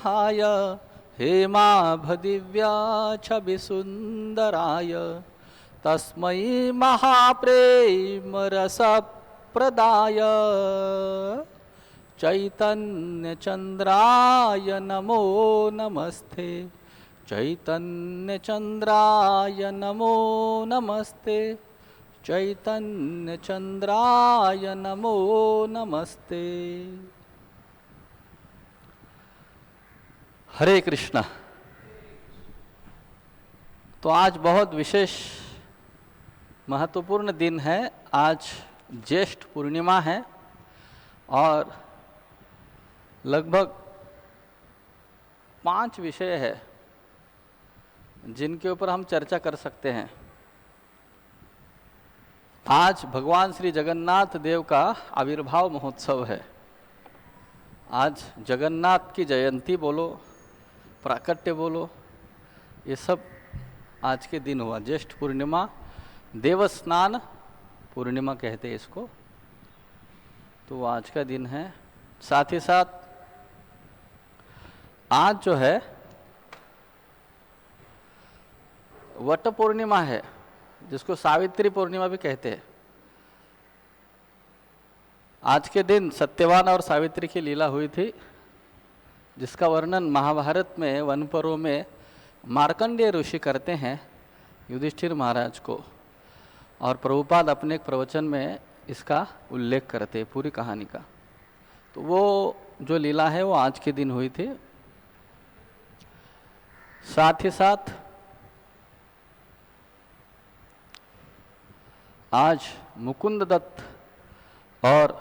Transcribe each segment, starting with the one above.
विग्रहाय हेमाभदिव्या छविसुन्दराय तस्मै महाप्रेमरसप्रदाय चैतन्यचन्द्राय नमो नमस्ते। चैतन्यचन्द्राय नमो नमस्ते। चैतन्यचन्द्राय नमो नमस्ते। हरे कृष्णा। तो आज बहुत विशेष महत्वपूर्ण दिन है। आज ज्येष्ठ पूर्णिमा है और लगभग 5 विषय है जिनके ऊपर हम चर्चा कर सकते हैं। आज भगवान श्री जगन्नाथ देव का आविर्भाव महोत्सव है। आज जगन्नाथ की जयंती बोलो, प्राकट्य बोलो, ये सब आज के दिन हुआ। ज्येष्ठ पूर्णिमा, देवस्नान पूर्णिमा कहते हैं इसको, तो आज का दिन है। साथ ही साथ आज जो है वट पूर्णिमा है, जिसको सावित्री पूर्णिमा भी कहते हैं। आज के दिन सत्यवान और सावित्री की लीला हुई थी, जिसका वर्णन महाभारत में वन पर्व में मार्कंडेय ऋषि करते हैं युधिष्ठिर महाराज को, और प्रभुपाद अपने एक प्रवचन में इसका उल्लेख करते हैं पूरी कहानी का। तो वो जो लीला है वो आज के दिन हुई थी। साथ ही साथ आज मुकुंद दत्त और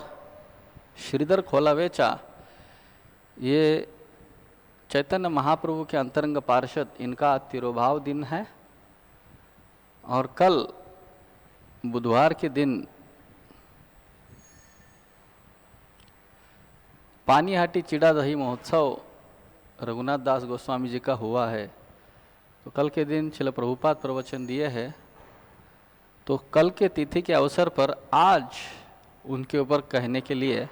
श्रीधर खोलावेचा, ये चैतन्य महाप्रभु के अंतरंग पार्षद, इनका तिरोभाव दिन है। और कल बुधवार के दिन पानीहाटी चिड़ा दही महोत्सव रघुनाथ दास गोस्वामी जी का हुआ है। तो कल के दिन श्रील प्रभुपाद प्रवचन दिए हैं। तो कल के तिथि के अवसर पर आज उनके ऊपर कहने के लिए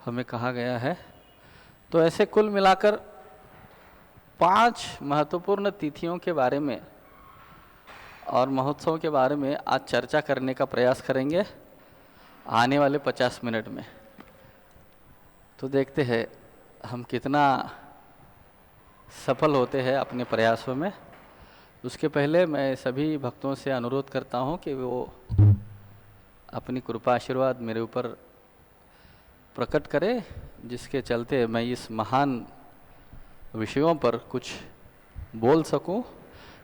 हमें कहा गया है। तो ऐसे कुल मिलाकर 5 महत्वपूर्ण तिथियों के बारे में और महोत्सव के बारे में आज चर्चा करने का प्रयास करेंगे आने वाले 50 मिनट में। तो देखते हैं हम कितना सफल होते हैं अपने प्रयासों में। उसके पहले मैं सभी भक्तों से अनुरोध करता हूं कि वो अपनी कृपा आशीर्वाद मेरे ऊपर प्रकट करें, जिसके चलते मैं इस महान विषयों पर कुछ बोल सकूं।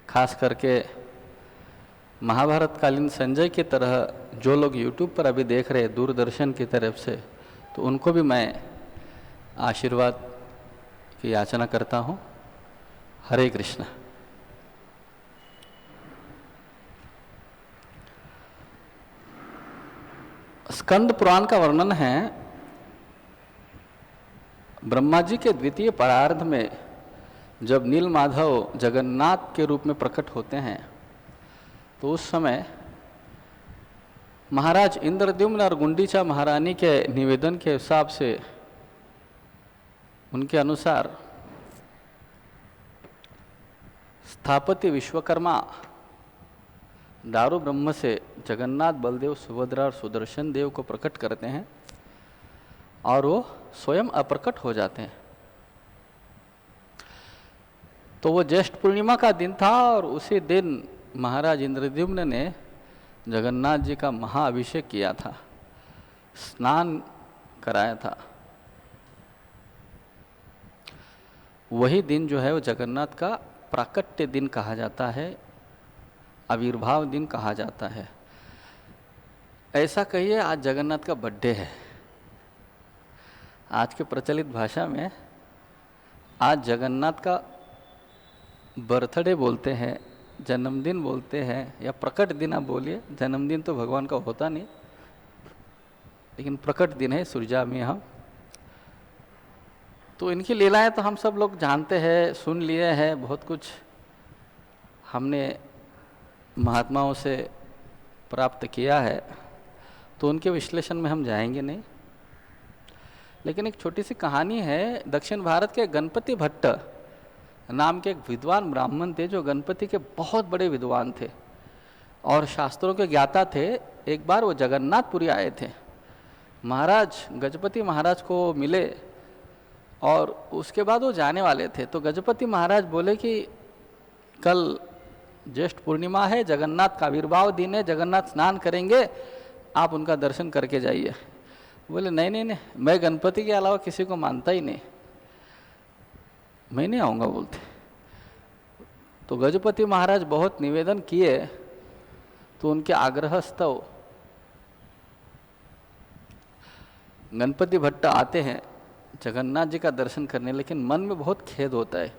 खास करके महाभारत कालीन संजय की तरह जो लोग YouTube पर अभी देख रहे हैं दूरदर्शन की तरफ से, तो उनको भी मैं आशीर्वाद की याचना करता हूं। हरे कृष्णा। स्कंद पुराण का वर्णन है, ब्रह्मा जी के द्वितीय परार्ध में जब नील माधव जगन्नाथ के रूप में प्रकट होते हैं, तो उस समय महाराज इंद्रद्युम्न और गुंडीचा महारानी के निवेदन के हिसाब से, उनके अनुसार स्थापति विश्वकर्मा दारू ब्रह्म से जगन्नाथ, बलदेव, सुभद्रा और सुदर्शन देव को प्रकट करते हैं और वो स्वयं अप्रकट हो जाते हैं। तो वो ज्येष्ठ पूर्णिमा का दिन था और उसी दिन महाराज इंद्रद्युम्न ने जगन्नाथ जी का महाअभिषेक किया था, स्नान कराया था। वही दिन जो है वो जगन्नाथ का प्राकट्य दिन कहा जाता है, आविर्भाव दिन कहा जाता है। ऐसा कहिए आज जगन्नाथ का बर्थडे है। आज के प्रचलित भाषा में आज जगन्नाथ का बर्थडे बोलते हैं, जन्मदिन बोलते हैं, या प्रकट दिन आप बोलिए। जन्मदिन तो भगवान का होता नहीं, लेकिन प्रकट दिन है सूर्या में हम। तो इनकी लीलाएं तो हम सब लोग जानते हैं, सुन लिए हैं, बहुत कुछ हमने महात्माओं से प्राप्त किया है, तो उनके विश्लेषण में हम जाएंगे नहीं। लेकिन एक छोटी सी कहानी है। दक्षिण भारत के गणपति भट्ट नाम के एक विद्वान ब्राह्मण थे, जो गणपति के बहुत बड़े विद्वान थे और शास्त्रों के ज्ञाता थे। एक बार वो जगन्नाथपुरी आए थे, महाराज गजपति महाराज को मिले और उसके बाद वो जाने वाले थे। तो गजपति महाराज बोले कि कल ज्येष्ठ पूर्णिमा है, जगन्नाथ का आविर्भाव दिन है, जगन्नाथ स्नान करेंगे, आप उनका दर्शन करके जाइए। बोले नहीं नहीं नहीं, मैं गणपति के अलावा किसी को मानता ही नहीं, मैं नहीं आऊँगा बोलते। तो गजपति महाराज बहुत निवेदन किए तो उनके आग्रहस्तव गणपति भट्ट आते हैं जगन्नाथ जी का दर्शन करने, लेकिन मन में बहुत खेद होता है,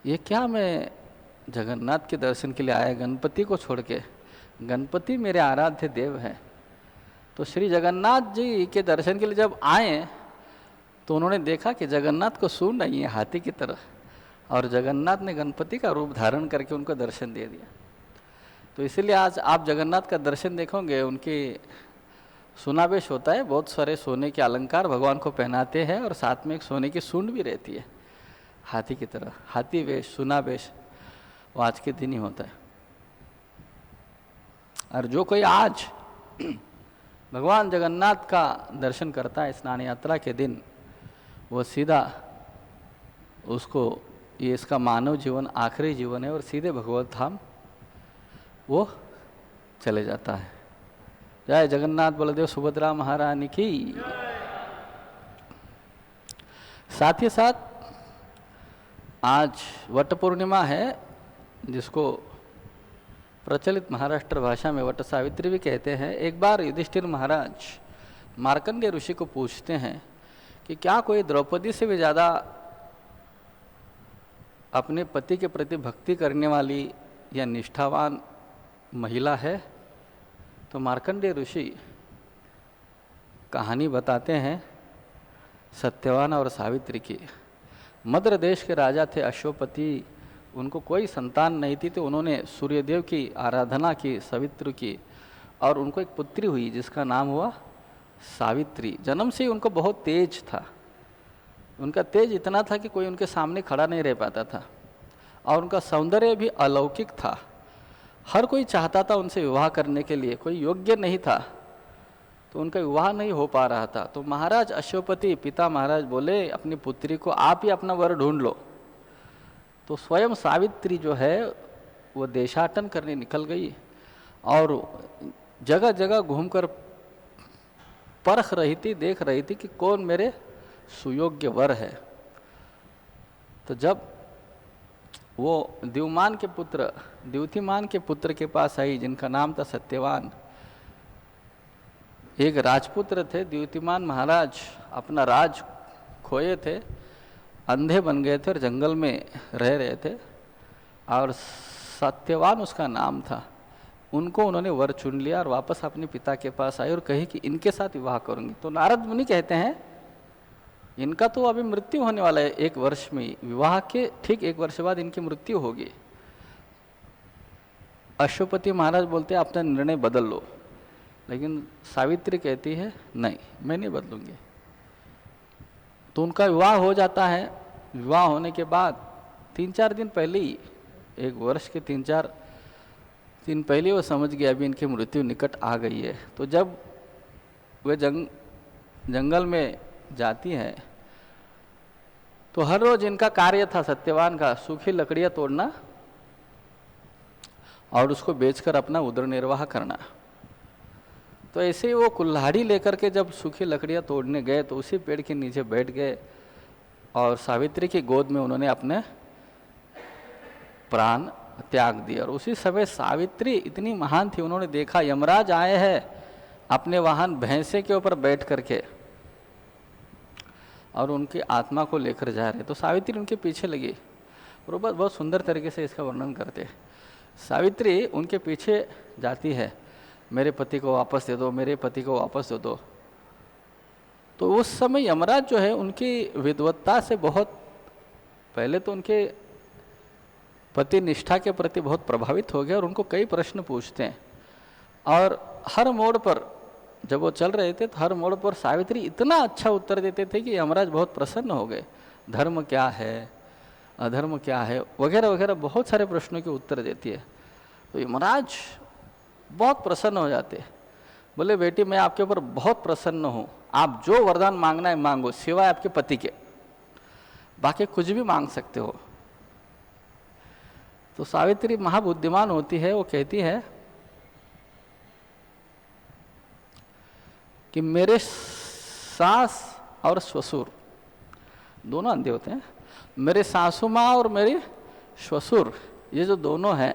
ये क्या मैं जगन्नाथ के दर्शन के लिए आया गणपति को छोड़ के, गणपति मेरे आराध्य देव हैं। तो श्री जगन्नाथ जी के दर्शन के लिए जब आए तो उन्होंने देखा कि जगन्नाथ को सूंड नहीं है हाथी की तरह, और जगन्नाथ ने गणपति का रूप धारण करके उनको दर्शन दे दिया। तो इसीलिए आज आप जगन्नाथ का दर्शन देखोगे, उनकी सुनावेश होता है, बहुत सारे सोने के अलंकार भगवान को पहनाते हैं और साथ में एक सोने की सूंड भी रहती है हाथी की तरह। हाथी वेश, सुनावेश वो आज के दिन ही होता है। और जो कोई आज भगवान जगन्नाथ का दर्शन करता है स्नान यात्रा के दिन, वो सीधा उसको ये इसका मानव जीवन आखिरी जीवन है और सीधे भगवत धाम वो चले जाता है। जय जगन्नाथ बलदेव सुभद्रा महारानी की। साथ ही साथ आज वट पूर्णिमा है, जिसको प्रचलित महाराष्ट्र भाषा में वट सावित्री भी कहते हैं। एक बार युधिष्ठिर महाराज मार्कंडेय ऋषि को पूछते हैं कि क्या कोई द्रौपदी से भी ज़्यादा अपने पति के प्रति भक्ति करने वाली या निष्ठावान महिला है? तो मार्कंडेय ऋषि कहानी बताते हैं सत्यवान और सावित्री की। मद्र देश के राजा थे अश्वपति, उनको कोई संतान नहीं थी, तो उन्होंने सूर्यदेव की आराधना की, सवित्र की, और उनको एक पुत्री हुई जिसका नाम हुआ सावित्री। जन्म से ही उनको बहुत तेज था, उनका तेज इतना था कि कोई उनके सामने खड़ा नहीं रह पाता था, और उनका सौंदर्य भी अलौकिक था। हर कोई चाहता था उनसे विवाह करने के लिए, कोई योग्य नहीं था, तो उनका विवाह नहीं हो पा रहा था। तो महाराज अश्वपति पिता महाराज बोले अपनी पुत्री को, आप ही अपना वर ढूंढ लो। तो स्वयं सावित्री जो है वो देशाटन करने निकल गई और जगह जगह घूमकर परख रही थी, देख रही थी कि कौन मेरे सुयोग्य वर है। तो जब वो द्युतिमान के पुत्र के पास आई, जिनका नाम था सत्यवान, एक राजपुत्र थे। द्युतिमान महाराज अपना राज खोए थे, अंधे बन गए थे और जंगल में रह रहे थे, और सत्यवान उसका नाम था। उनको उन्होंने वर चुन लिया और वापस अपने पिता के पास आए और कही कि इनके साथ विवाह करूंगी। तो नारद मुनि कहते हैं इनका तो अभी मृत्यु होने वाला है 1 वर्ष में, विवाह के ठीक 1 वर्ष बाद इनकी मृत्यु होगी। अश्वपति महाराज बोलते हैं अपना निर्णय बदल लो, लेकिन सावित्री कहती है नहीं, मैं नहीं बदलूंगी। तो उनका विवाह हो जाता है। विवाह होने के बाद 3-4 दिन पहले ही, 1 वर्ष के 3-4 दिन पहले वो समझ गया अभी इनकी मृत्यु निकट आ गई है। तो जब वे जंगल में जाती हैं तो हर रोज इनका कार्य था सत्यवान का सूखी लकड़ियाँ तोड़ना और उसको बेचकर अपना उदर निर्वाह करना। तो ऐसे ही वो कुल्हाड़ी लेकर के जब सूखी लकड़ियाँ तोड़ने गए तो उसी पेड़ के नीचे बैठ गए और सावित्री की गोद में उन्होंने अपने प्राण त्याग दिए। और उसी समय सावित्री इतनी महान थी, उन्होंने देखा यमराज आए हैं अपने वाहन भैंसे के ऊपर बैठ करके और उनकी आत्मा को लेकर जा रहे। तो सावित्री उनके पीछे लगी और वो बहुत सुंदर तरीके से इसका वर्णन करते हैं। सावित्री उनके पीछे जाती है, मेरे पति को वापस दे दो, मेरे पति को वापस दे दो। तो उस समय यमराज जो है उनकी विद्वत्ता से बहुत, पहले तो उनके पति निष्ठा के प्रति बहुत प्रभावित हो गए और उनको कई प्रश्न पूछते हैं और हर मोड़ पर जब वो चल रहे थे तो हर मोड़ पर सावित्री इतना अच्छा उत्तर देते थे कि यमराज बहुत प्रसन्न हो गए। धर्म क्या है, अधर्म क्या है, वगैरह वगैरह बहुत सारे प्रश्नों के उत्तर देती है। तो यमराज बहुत प्रसन्न हो जाते। बोले बेटी मैं आपके ऊपर बहुत प्रसन्न हूँ, आप जो वरदान मांगना है मांगो, सिवाय आपके पति के, बाकी कुछ भी मांग सकते हो। तो सावित्री महाबुद्धिमान होती है, वो कहती है कि मेरे सास और ससुर दोनों अंधे होते हैं, मेरे सासू माँ और मेरे ससुर ये जो दोनों हैं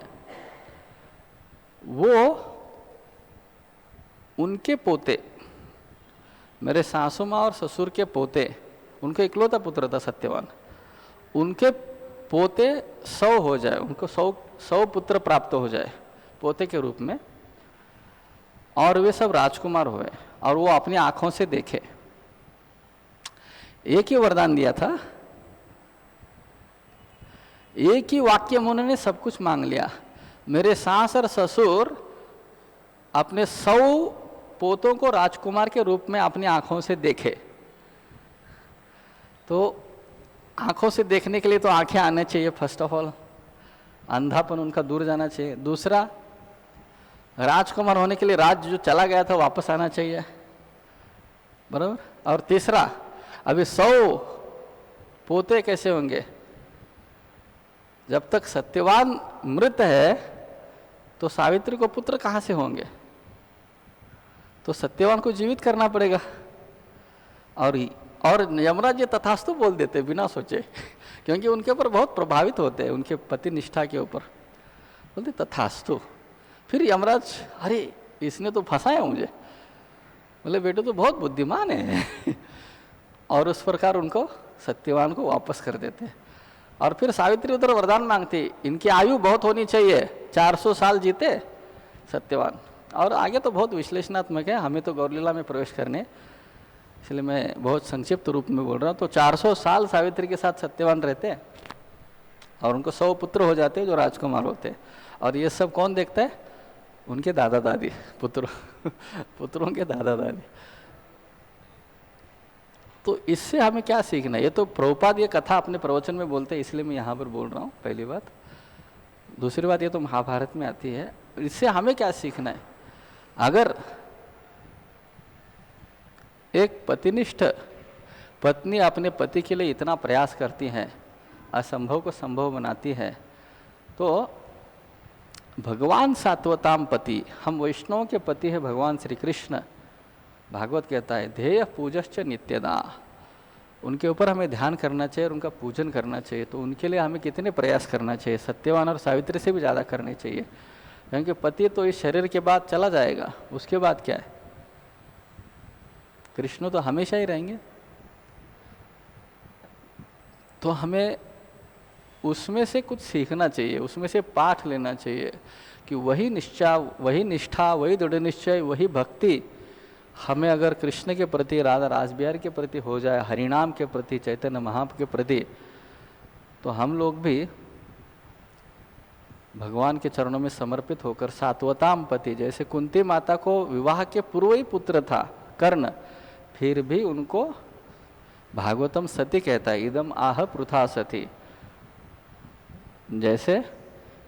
वो उनके पोते, मेरे सासू माँ और ससुर के पोते, उनका इकलौता पुत्र था सत्यवान, उनके पोते 100 हो जाए, उनको 100 पुत्र प्राप्त हो जाए पोते के रूप में, और वे सब राजकुमार हुए और वो अपनी आंखों से देखे। एक ही वरदान दिया था, एक ही वाक्य में उन्होंने सब कुछ मांग लिया। मेरे सास और ससुर अपने 100 पोतों को राजकुमार के रूप में अपनी आंखों से देखे। तो आंखों से देखने के लिए तो आंखें आने चाहिए, फर्स्ट ऑफ ऑल अंधापन उनका दूर जाना चाहिए। दूसरा, राजकुमार होने के लिए राज जो चला गया था वापस आना चाहिए, बराबर। और तीसरा, अभी 100 पोते कैसे होंगे, जब तक सत्यवान मृत है तो सावित्री को पुत्र कहाँ से होंगे, तो सत्यवान को जीवित करना पड़ेगा। और यमराज ये तथास्तु बोल देते बिना सोचे, क्योंकि उनके ऊपर बहुत प्रभावित होते हैं, उनके पति निष्ठा के ऊपर, बोलते तथास्तु। फिर यमराज, अरे इसने तो फंसाया मुझे, बोले बेटे तो बहुत बुद्धिमान है और उस प्रकार उनको सत्यवान को वापस कर देते। और फिर सावित्री उधर वरदान मांगती, इनकी आयु बहुत होनी चाहिए, 400 साल जीते सत्यवान। और आगे तो बहुत विश्लेषणात्मक है, हमें तो गौरलीला में प्रवेश करने, इसलिए मैं बहुत संक्षिप्त रूप में बोल रहा हूँ। तो 400 साल सावित्री के साथ सत्यवान रहते और उनको 100 पुत्र हो जाते जो राजकुमार होते। और ये सब कौन देखता है, उनके दादा दादी, पुत्रों के दादा दादी। तो इससे हमें क्या सीखना है, ये तो प्रभुपाद ये कथा अपने प्रवचन में बोलते हैं, इसलिए मैं यहाँ पर बोल रहा हूँ, पहली बात। दूसरी बात, ये तो महाभारत में आती है, इससे हमें क्या सीखना है। अगर एक पतिनिष्ठ पत्नी अपने पति के लिए इतना प्रयास करती है, असंभव को संभव बनाती है, तो भगवान सात्वताम पति, हम वैष्णवों के पति है भगवान श्री कृष्ण। भागवत कहता है ध्येय पूजश्च नित्यदा, उनके ऊपर हमें ध्यान करना चाहिए और उनका पूजन करना चाहिए। तो उनके लिए हमें कितने प्रयास करना चाहिए, सत्यवान और सावित्री से भी ज़्यादा करने चाहिए, क्योंकि पति तो इस शरीर के बाद चला जाएगा, उसके बाद क्या है, कृष्ण तो हमेशा ही रहेंगे। तो हमें उसमें से कुछ सीखना चाहिए, उसमें से पाठ लेना चाहिए कि वही निष्ठा, वही दृढ़ निश्चय, वही भक्ति हमें अगर कृष्ण के प्रति, राधा रासबिहारी के प्रति हो जाए, हरिनाम के प्रति, चैतन्य महाप्रभु के प्रति, तो हम लोग भी भगवान के चरणों में समर्पित होकर सात्वताम पति, जैसे कुंती माता को विवाह के पूर्व ही पुत्र था कर्ण, फिर भी उनको भागवतम सती कहता है, इदम आह पृथा सती। जैसे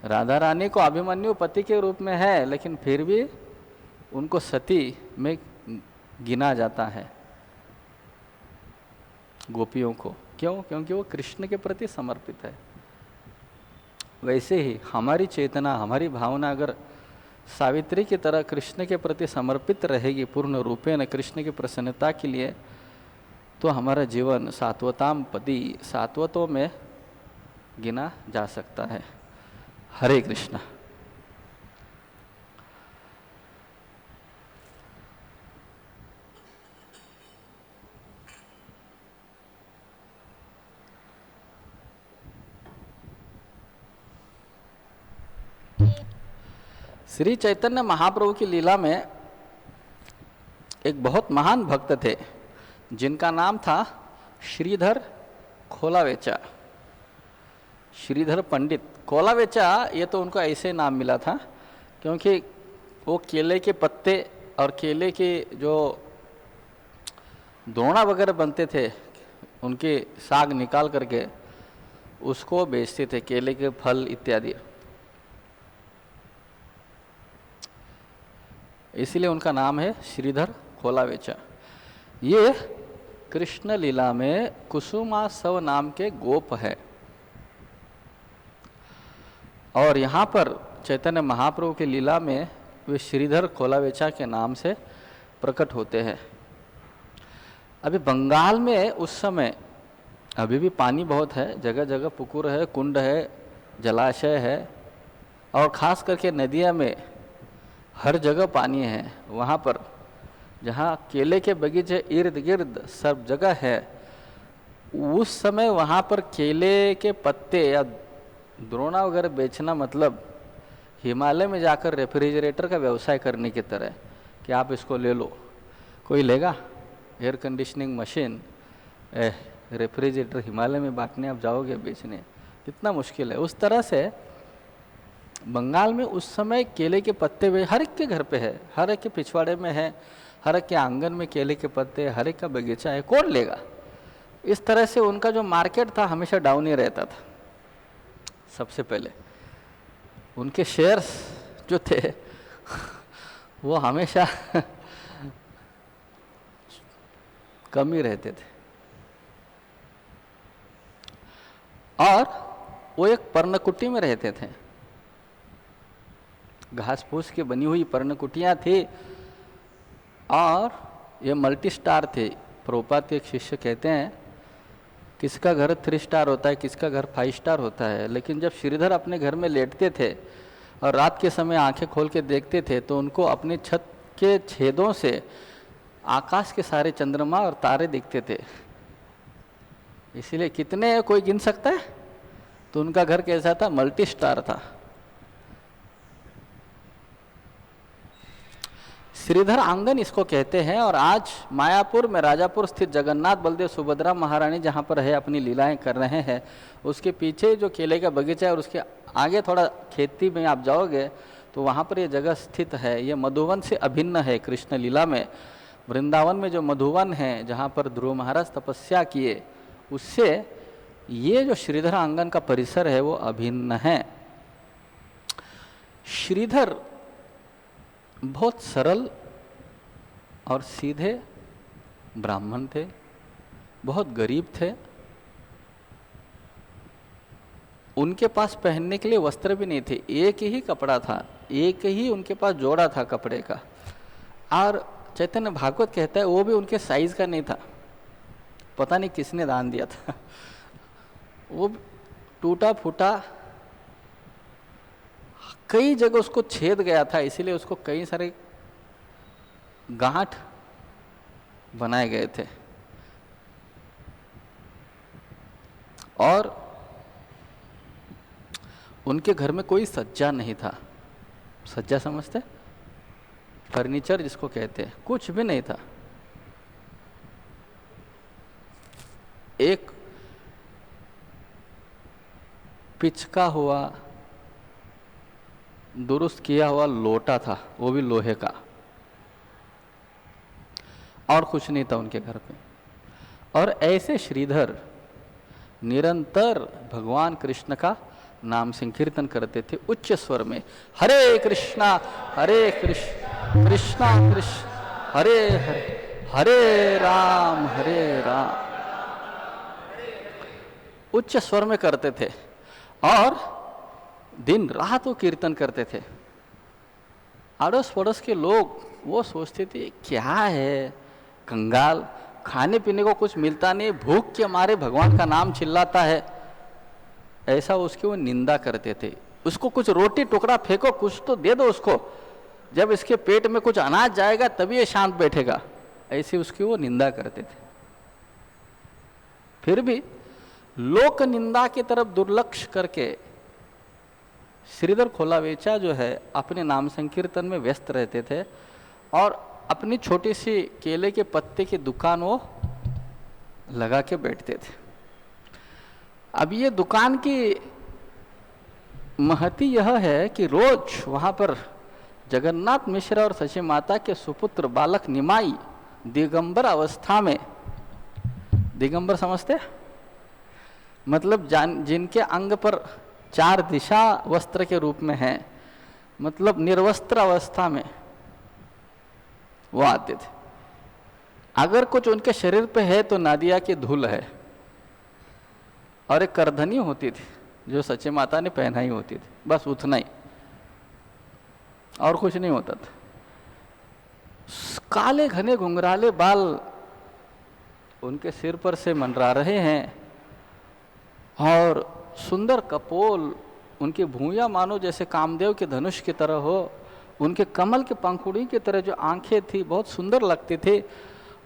राधा रानी को अभिमन्यु पति के रूप में है, लेकिन फिर भी उनको सती में गिना जाता है गोपियों को। क्यों? क्योंकि वो कृष्ण के प्रति समर्पित है। वैसे ही हमारी चेतना, हमारी भावना अगर सावित्री की तरह कृष्ण के प्रति समर्पित रहेगी पूर्ण रूपेण कृष्ण की प्रसन्नता के लिए, तो हमारा जीवन सात्वताम पति, सात्वतों में गिना जा सकता है। हरे कृष्णा। श्री चैतन्य महाप्रभु की लीला में एक बहुत महान भक्त थे जिनका नाम था श्रीधर खोलावेचा, श्रीधर पंडित कोलावेचा। ये तो उनको ऐसे नाम मिला था क्योंकि वो केले के पत्ते और केले के जो द्रोणा वगैरह बनते थे उनके साग निकाल करके उसको बेचते थे, केले के फल इत्यादि। इसीलिए उनका नाम है श्रीधर खोलावेचा। ये कृष्ण लीला में कुसुमासव नाम के गोप है। और यहाँ पर चैतन्य महाप्रभु की लीला में वे श्रीधर खोलावेचा के नाम से प्रकट होते हैं। अभी बंगाल में उस समय अभी भी पानी बहुत है, जगह जगह पुकुर है, कुंड है, जलाशय है, और ख़ास करके नदियाँ में हर जगह पानी है। वहाँ पर जहाँ केले के बगीचे इर्द गिर्द सब जगह है, उस समय वहाँ पर केले के पत्ते या द्रोणा वगैरह बेचना मतलब हिमालय में जाकर रेफ्रिजरेटर का व्यवसाय करने की तरह कि आप इसको ले लो। कोई लेगा? Air conditioning machine, refrigerator Himalaya में बांटने आप जाओगे बेचने, कितना मुश्किल है। उस तरह से बंगाल में उस समय केले के पत्ते हर एक के घर पे है, हर एक के पिछवाड़े में है, हर एक के आंगन में केले के पत्ते, हर एक का बगीचा है, कौन लेगा? इस तरह से उनका जो मार्केट था हमेशा डाउन ही रहता था। सबसे पहले उनके शेयर्स जो थे वो हमेशा कम ही रहते थे। और वो एक पर्णकुटी में रहते थे, घास फूस की बनी हुई पर्णकुटियाँ थी, और ये मल्टी स्टार थे। प्रभुपाद के एक शिष्य कहते हैं किसका घर 3 स्टार होता है, किसका घर 5 स्टार होता है, लेकिन जब श्रीधर अपने घर में लेटते थे और रात के समय आंखें खोल के देखते थे तो उनको अपने छत के छेदों से आकाश के सारे चंद्रमा और तारे दिखते थे। इसीलिए कितने कोई गिन सकता है? तो उनका घर कैसा था? मल्टी स्टार था। श्रीधर आंगन इसको कहते हैं। और आज मायापुर में राजापुर स्थित जगन्नाथ बलदेव सुभद्रा महारानी जहाँ पर है अपनी लीलाएं कर रहे हैं, उसके पीछे जो केले का बगीचा है और उसके आगे थोड़ा खेती में आप जाओगे तो वहाँ पर ये जगह स्थित है। ये मधुवन से अभिन्न है कृष्ण लीला में। वृंदावन में जो मधुवन है जहाँ पर ध्रुव महाराज तपस्या किए, उससे ये जो श्रीधर आंगन का परिसर है वो अभिन्न है। श्रीधर बहुत सरल और सीधे ब्राह्मण थे, बहुत गरीब थे। उनके पास पहनने के लिए वस्त्र भी नहीं थे, एक ही कपड़ा था, एक ही उनके पास जोड़ा था कपड़े का। और चैतन्य भागवत कहता है वो भी उनके साइज का नहीं था, पता नहीं किसने दान दिया था। वो टूटा फूटा, कई जगह उसको छेद गया था, इसीलिए उसको कई सारे गांठ बनाए गए थे। और उनके घर में कोई सज्जा नहीं था। सज्जा समझते? फर्नीचर जिसको कहते हैं, कुछ भी नहीं था। एक पिचका हुआ दुरुस्त किया हुआ लोटा था, वो भी लोहे का, और कुछ नहीं था उनके घर पे। और ऐसे श्रीधर निरंतर भगवान कृष्ण का नाम संकीर्तन करते थे उच्च स्वर में। हरे कृष्णा कृष्णा कृष्ण हरे हरे, हरे राम उच्च स्वर में करते थे। और दिन रात वो कीर्तन करते थे। अड़ोस पड़ोस के लोग वो सोचते थे क्या है कंगाल, खाने पीने को कुछ मिलता नहीं, भूख के मारे भगवान का नाम चिल्लाता है, ऐसा उसकी वो निंदा करते थे। उसको कुछ रोटी टुकड़ा फेंको, कुछ तो दे दो उसको, जब इसके पेट में कुछ अनाज जाएगा तभी ये शांत बैठेगा, ऐसी उसकी वो निंदा करते थे। फिर भी लोक निंदा की तरफ दुर्लक्ष्य करके श्रीधर खोलावेचा जो है अपने नाम संकीर्तन में व्यस्त रहते थे और अपनी छोटी सी केले के पत्ते की दुकान वो लगा के बैठते थे। अब ये दुकान की महती यह है कि रोज वहाँ पर जगन्नाथ मिश्र और शची माता के सुपुत्र बालक निमाई दिगंबर अवस्था में, दिगंबर समझते, मतलब जिनके अंग पर 4 दिशा वस्त्र के रूप में है, मतलब निर्वस्त्र अवस्था में वो आते थे। अगर कुछ उनके शरीर पे है तो नादिया की धूल है, और एक करधनी होती थी जो सच्ची माता ने पहनाई होती थी, बस उतना ही, और कुछ नहीं होता था। काले घने घुंघराले बाल उनके सिर पर से मंडरा रहे हैं, और सुंदर कपोल, उनकी भुइयां मानो जैसे कामदेव के धनुष की तरह हो, उनके कमल के पंखुड़ी की तरह जो आंखें थी बहुत सुंदर लगती थी,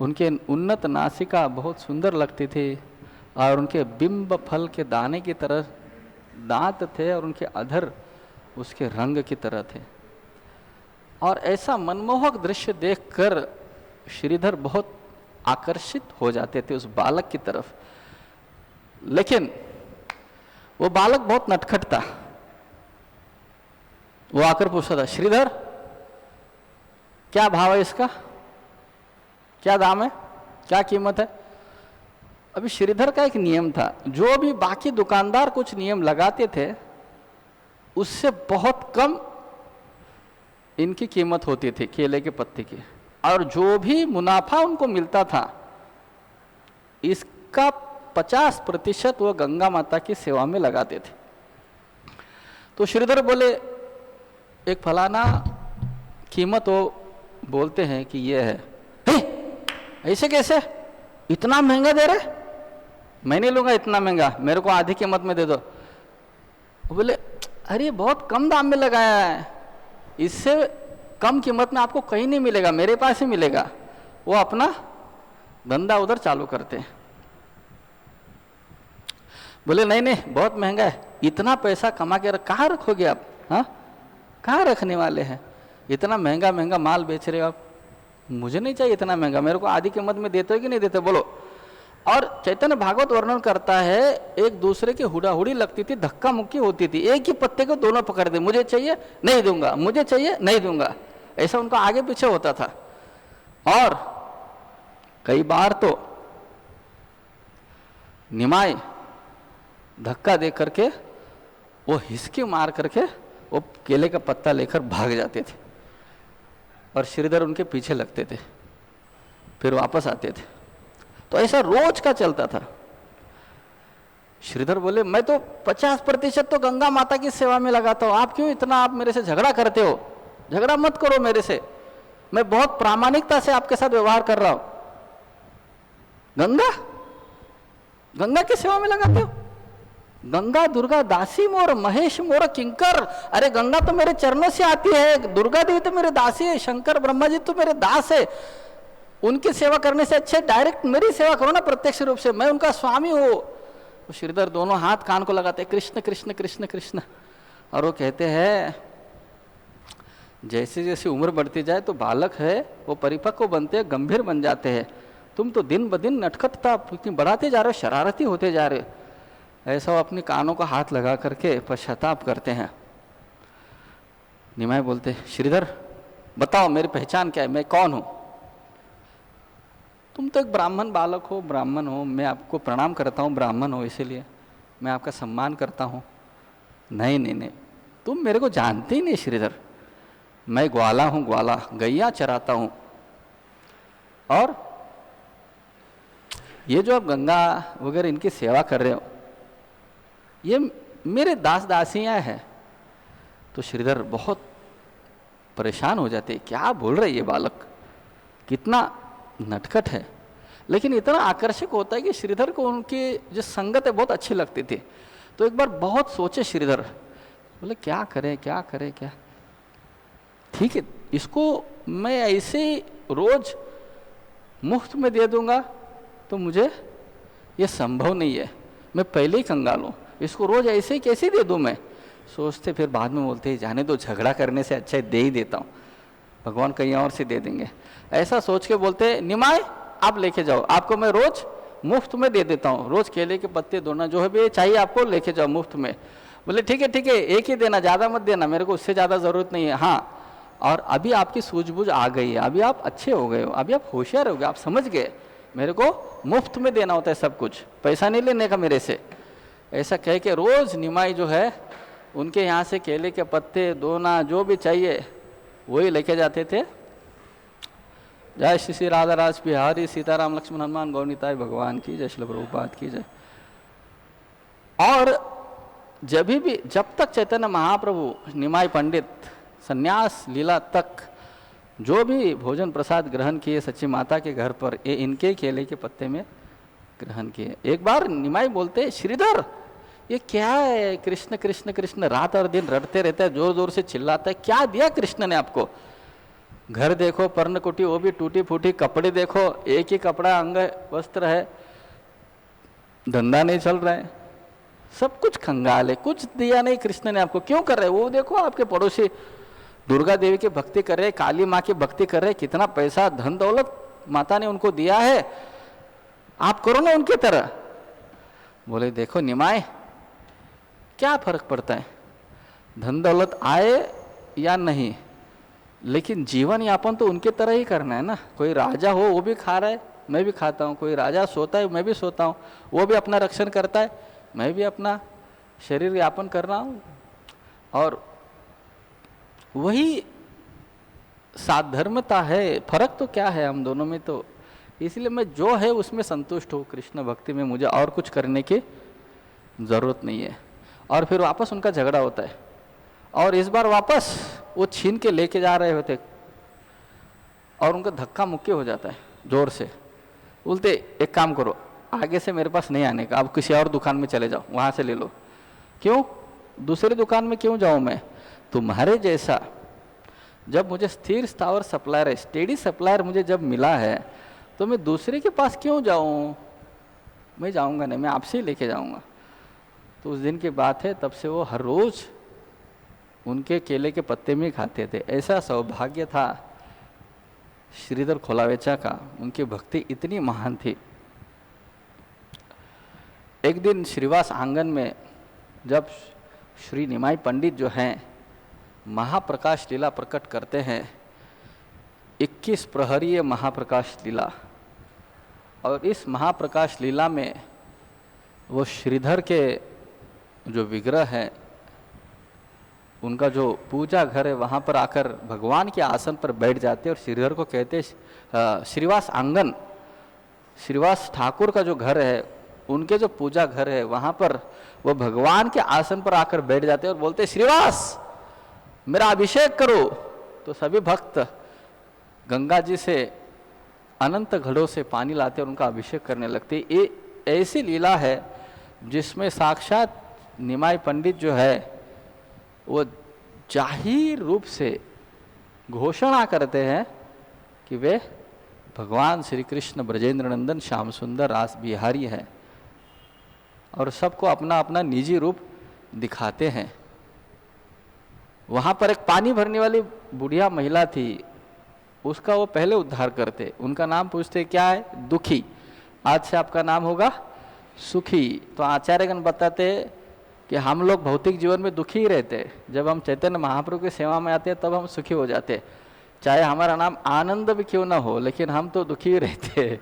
उनके उन्नत नासिका बहुत सुंदर लगती थी, और उनके बिंब फल के दाने की तरह दांत थे, और उनके अधर उसके रंग की तरह थे। और ऐसा मनमोहक दृश्य देखकर श्रीधर बहुत आकर्षित हो जाते थे उस बालक की तरफ। लेकिन वो बालक बहुत नटखट था। वो आकर पूछता था, श्रीधर क्या भाव है इसका, क्या दाम है, क्या कीमत है। अभी श्रीधर का एक नियम था, जो भी बाकी दुकानदार कुछ नियम लगाते थे उससे बहुत कम इनकी कीमत होती थी केले के पत्ते की, और जो भी मुनाफा उनको मिलता था इसका 50% वो गंगा माता की सेवा में लगाते थे। तो श्रीधर बोले, एक फलाना कीमत वो बोलते हैं कि ये है। ऐसे कैसे, इतना महंगा दे रहे, मैं नहीं लूंगा इतना महंगा, मेरे को आधी कीमत में दे दो। बोले, अरे बहुत कम दाम में लगाया है, इससे कम कीमत में आपको कहीं नहीं मिलेगा, मेरे पास ही मिलेगा। वो अपना धंधा उधर चालू करते हैं। बोले नहीं नहीं बहुत महंगा है, इतना पैसा कमा के कहाँ रखोगे आप, हाँ कहाँ रखने वाले हैं, इतना महंगा महंगा माल बेच रहे हो आप, मुझे नहीं चाहिए इतना महंगा, मेरे को आधी कीमत में देते हो कि नहीं देते बोलो। और चैतन्य भागवत वर्णन करता है, एक दूसरे की हुड़ाहुड़ी लगती थी, धक्का मुक्की होती थी, एक ही पत्ते को दोनों पकड़ दे, मुझे चाहिए नहीं दूंगा, मुझे चाहिए नहीं दूंगा, ऐसा उनका आगे पीछे होता था। और कई बार तो निमाई धक्का दे करके वो हिसकी मार करके वो केले का पत्ता लेकर भाग जाते थे, और श्रीधर उनके पीछे लगते थे, फिर वापस आते थे। तो ऐसा रोज का चलता था। श्रीधर बोले, मैं तो 50% तो गंगा माता की सेवा में लगाता हूं, आप क्यों इतना, आप मेरे से झगड़ा करते हो, झगड़ा मत करो मेरे से, मैं बहुत प्रामाणिकता से आपके साथ व्यवहार कर रहा हूं। गंगा की सेवा में लगाते हो, गंगा दुर्गा दासी मोर महेश मोर किंकर, अरे गंगा तो मेरे चरणों से आती है, दुर्गा देवी तो मेरे दासी है, शंकर ब्रह्मा जी तो मेरे दास है, उनकी सेवा करने से अच्छे डायरेक्ट मेरी सेवा करो ना प्रत्यक्ष रूप से, मैं उनका स्वामी हूँ। तो श्रीधर दोनों हाथ कान को लगाते, कृष्ण कृष्ण कृष्ण कृष्ण। और वो कहते हैं, जैसे जैसे उम्र बढ़ती जाए तो बालक है वो परिपक्व बनते हैं, गंभीर बन जाते हैं, तुम तो दिन ब दिन नटखटता बढ़ाते जा रहे हो, शरारती होते जा रहे हो। ऐसा वो अपने कानों को हाथ लगा करके पश्चाताप करते हैं। निमाई बोलते, श्रीधर बताओ मेरी पहचान क्या है, मैं कौन हूं। तुम तो एक ब्राह्मण बालक हो, ब्राह्मण हो, मैं आपको प्रणाम करता हूँ, ब्राह्मण हो इसीलिए मैं आपका सम्मान करता हूँ। नहीं नहीं नहीं, तुम मेरे को जानते ही नहीं श्रीधर, मैं ग्वाला हूँ, ग्वाला गैया चराता हूँ, और ये जो आप गंगा वगैरह इनकी सेवा कर रहे हो ये मेरे दास दासियाँ हैं। तो श्रीधर बहुत परेशान हो जाते, क्या बोल रहे ये बालक, कितना नटखट है, लेकिन इतना आकर्षक होता है कि श्रीधर को उनकी जो संगत है बहुत अच्छी लगती थी। तो एक बार बहुत सोचे श्रीधर, बोले क्या करें क्या करें क्या, ठीक है इसको मैं ऐसे रोज मुफ्त में दे दूंगा तो मुझे ये संभव नहीं है, मैं पहले ही कंगाल हूँ, इसको रोज ऐसे ही कैसे दे दूँ मैं। सोचते फिर बाद में बोलते जाने दो, झगड़ा करने से अच्छा दे ही देता हूँ, भगवान कहीं और से दे देंगे। ऐसा सोच के बोलते, निमाय आप लेके जाओ, आपको मैं रोज मुफ्त में दे देता हूँ, रोज केले के पत्ते दोना जो है भी चाहिए आपको लेके जाओ मुफ्त में। बोले ठीक है एक ही देना, ज़्यादा मत देना, मेरे को उससे ज़्यादा ज़रूरत नहीं है। हाँ और अभी आपकी सूझबूझ आ गई है, अभी आप अच्छे हो गए हो, अभी आप होशियार हो गए, आप समझ गए मेरे को मुफ्त में देना होता है सब कुछ, पैसा नहीं लेने का मेरे से। ऐसा कह के रोज़ निमाई जो है उनके यहाँ से केले के पत्ते, दोना, जो भी चाहिए वही लेके जाते थे। जय श्री श्री राधा राज बिहारी सीताराम लक्ष्मण हनुमान गौनीताय भगवान की जय, श्रील प्रभुपाद की जय। और जब तक चैतन्य महाप्रभु निमाई पंडित संन्यास लीला तक जो भी भोजन प्रसाद ग्रहण किए सच्ची माता के घर पर, ये इनके केले के पत्ते में ग्रहण किए। एक बार निमाई बोलते, श्रीधर ये क्या है, कृष्ण कृष्ण कृष्ण रात और दिन रटते रहता है, जोर जोर से चिल्लाता है, क्या दिया कृष्ण ने आपको? घर देखो पर्णकुटी, वो भी टूटी फूटी, कपड़े देखो एक ही कपड़ा अंग वस्त्र है, धंधा नहीं चल रहा है, सब कुछ खंगाल है, कुछ दिया नहीं कृष्ण ने आपको, क्यों कर रहे? वो देखो आपके पड़ोसी दुर्गा देवी की भक्ति कर रहे, काली माँ की भक्ति कर रहे, कितना पैसा धन दौलत माता ने उनको दिया है, आप करो ना उनकी तरह। बोले देखो निमाय, क्या फर्क पड़ता है धन दौलत आए या नहीं, लेकिन जीवन यापन तो उनके तरह ही करना है ना। कोई राजा हो वो भी खा रहा है, मैं भी खाता हूँ, कोई राजा सोता है मैं भी सोता हूँ, वो भी अपना रक्षण करता है, मैं भी अपना शरीर यापन कर रहा हूँ, और वही साधर्मता है। फर्क तो क्या है हम दोनों में, तो इसलिए मैं जो है उसमें संतुष्ट हूँ कृष्ण भक्ति में, मुझे और कुछ करने की ज़रूरत नहीं है। और फिर वापस उनका झगड़ा होता है, और इस बार वापस वो छीन के लेके जा रहे होते और उनका धक्का मुक्की हो जाता है जोर से। बोलते एक काम करो, आगे से मेरे पास नहीं आने का, अब किसी और दुकान में चले जाओ, वहाँ से ले लो। क्यों? दूसरी दुकान में क्यों जाऊँ मैं? तुम्हारे जैसा जब मुझे स्थिर स्थावर सप्लायर है, स्टेडी सप्लायर मुझे जब मिला है, तो मैं दूसरे के पास क्यों जाऊँ? मैं जाऊँगा नहीं, मैं आपसे ही लेके जाऊँगा। तो उस दिन की बात है, तब से वो हर रोज़ उनके केले के पत्ते में खाते थे। ऐसा सौभाग्य था श्रीधर खोलावेचा का, उनकी भक्ति इतनी महान थी। एक दिन श्रीवास आंगन में जब श्री निमाई पंडित जो हैं महाप्रकाश लीला प्रकट करते हैं, 21 प्रहरीय महाप्रकाश लीला, और इस महाप्रकाश लीला में वो श्रीधर के जो विग्रह है, उनका जो पूजा घर है, वहाँ पर आकर भगवान के आसन पर बैठ जाते और श्रीधर को कहते, श्रीवास आंगन, श्रीवास ठाकुर का जो घर है, उनके जो पूजा घर है, वहाँ पर वो भगवान के आसन पर आकर बैठ जाते और बोलते, श्रीवास मेरा अभिषेक करो। तो सभी भक्त गंगा जी से अनंत घड़ों से पानी लाते और उनका अभिषेक करने लगते। ये ऐसी लीला है जिसमें साक्षात निमाई पंडित जो है वो जाहिर रूप से घोषणा करते हैं कि वे भगवान श्री कृष्ण ब्रजेंद्र नंदन श्याम सुंदर रास बिहारी हैं, और सबको अपना अपना निजी रूप दिखाते हैं। वहाँ पर एक पानी भरने वाली बुढ़िया महिला थी, उसका वो पहले उद्धार करते, उनका नाम पूछते क्या है? दुखी। आज से आपका नाम होगा सुखी। तो आचार्यगण बताते कि हम लोग भौतिक जीवन में दुखी ही रहते, जब हम चैतन्य महाप्रभु की सेवा में आते हैं तब हम सुखी हो जाते, चाहे हमारा नाम आनंद भी क्यों ना हो, लेकिन हम तो दुखी ही रहते।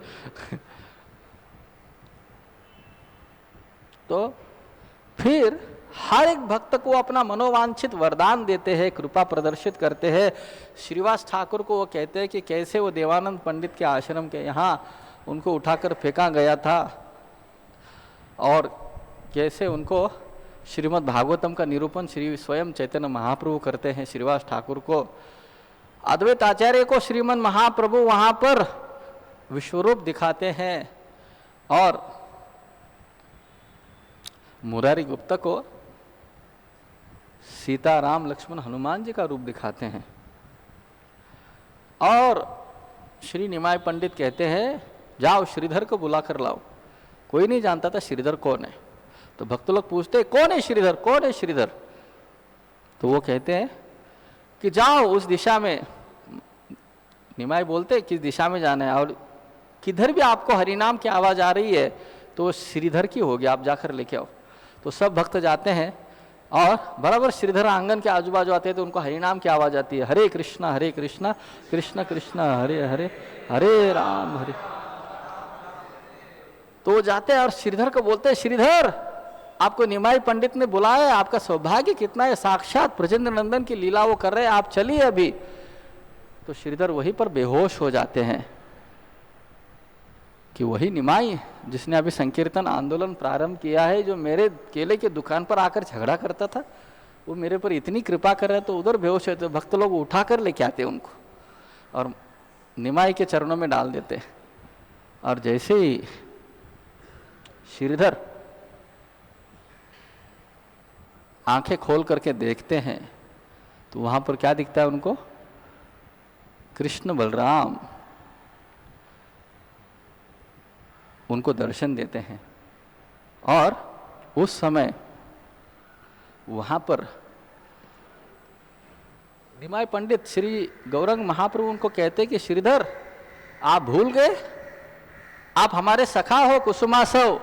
तो फिर हर एक भक्त को अपना मनोवांछित वरदान देते हैं, कृपा प्रदर्शित करते हैं। श्रीवास ठाकुर को वो कहते हैं कि कैसे वो देवानंद पंडित के आश्रम के यहाँ उनको उठाकर फेंका गया था, और कैसे उनको श्रीमद् भागवतम का निरूपण श्री स्वयं चैतन्य महाप्रभु करते हैं श्रीवास ठाकुर को। अद्वैत आचार्य को श्रीमद् महाप्रभु वहाँ पर विश्वरूप दिखाते हैं, और मुरारी गुप्ता को सीता राम लक्ष्मण हनुमान जी का रूप दिखाते हैं। और श्री निमाई पंडित कहते हैं जाओ श्रीधर को बुला कर लाओ। कोई नहीं जानता था श्रीधर कौन है, तो भक्त लोग पूछते कौन है श्रीधर, कौन है श्रीधर? तो वो कहते हैं कि जाओ उस दिशा में। निमाई बोलते किस दिशा में जाना है, और किधर भी आपको हरिनाम की आवाज़ आ रही है तो श्रीधर की होगी, आप जाकर लेके आओ। तो सब भक्त जाते हैं, और बराबर श्रीधर आंगन के आजू बाजू आते हैं तो उनको हरिनाम की आवाज आती है, हरे कृष्णा कृष्ण कृष्ण हरे हरे, हरे राम हरे। तो वो जाते हैं और श्रीधर को बोलते हैं, श्रीधर आपको निमाई पंडित ने बुलाया है, आपका सौभाग्य कितना है, साक्षात ब्रजेंद्र नंदन की लीला वो कर रहे हैं, आप चलिए अभी। तो श्रीधर वहीं पर बेहोश हो जाते हैं कि वही निमाई जिसने अभी संकीर्तन आंदोलन प्रारंभ किया है, जो मेरे केले की दुकान पर आकर झगड़ा करता था, वो मेरे पर इतनी कृपा कर रहे हैं, तो उधर बेहोश है, तो भक्त लोग उठा कर लेके आते उनको और निमाई के चरणों में डाल देते। और जैसे ही श्रीधर आंखें खोल करके देखते हैं तो वहां पर क्या दिखता है उनको, कृष्ण बलराम उनको दर्शन देते हैं। और उस समय वहां पर निमाई पंडित श्री गौरंग महाप्रभु उनको कहते कि श्रीधर आप भूल गए, आप हमारे सखा हो, कुसुमासव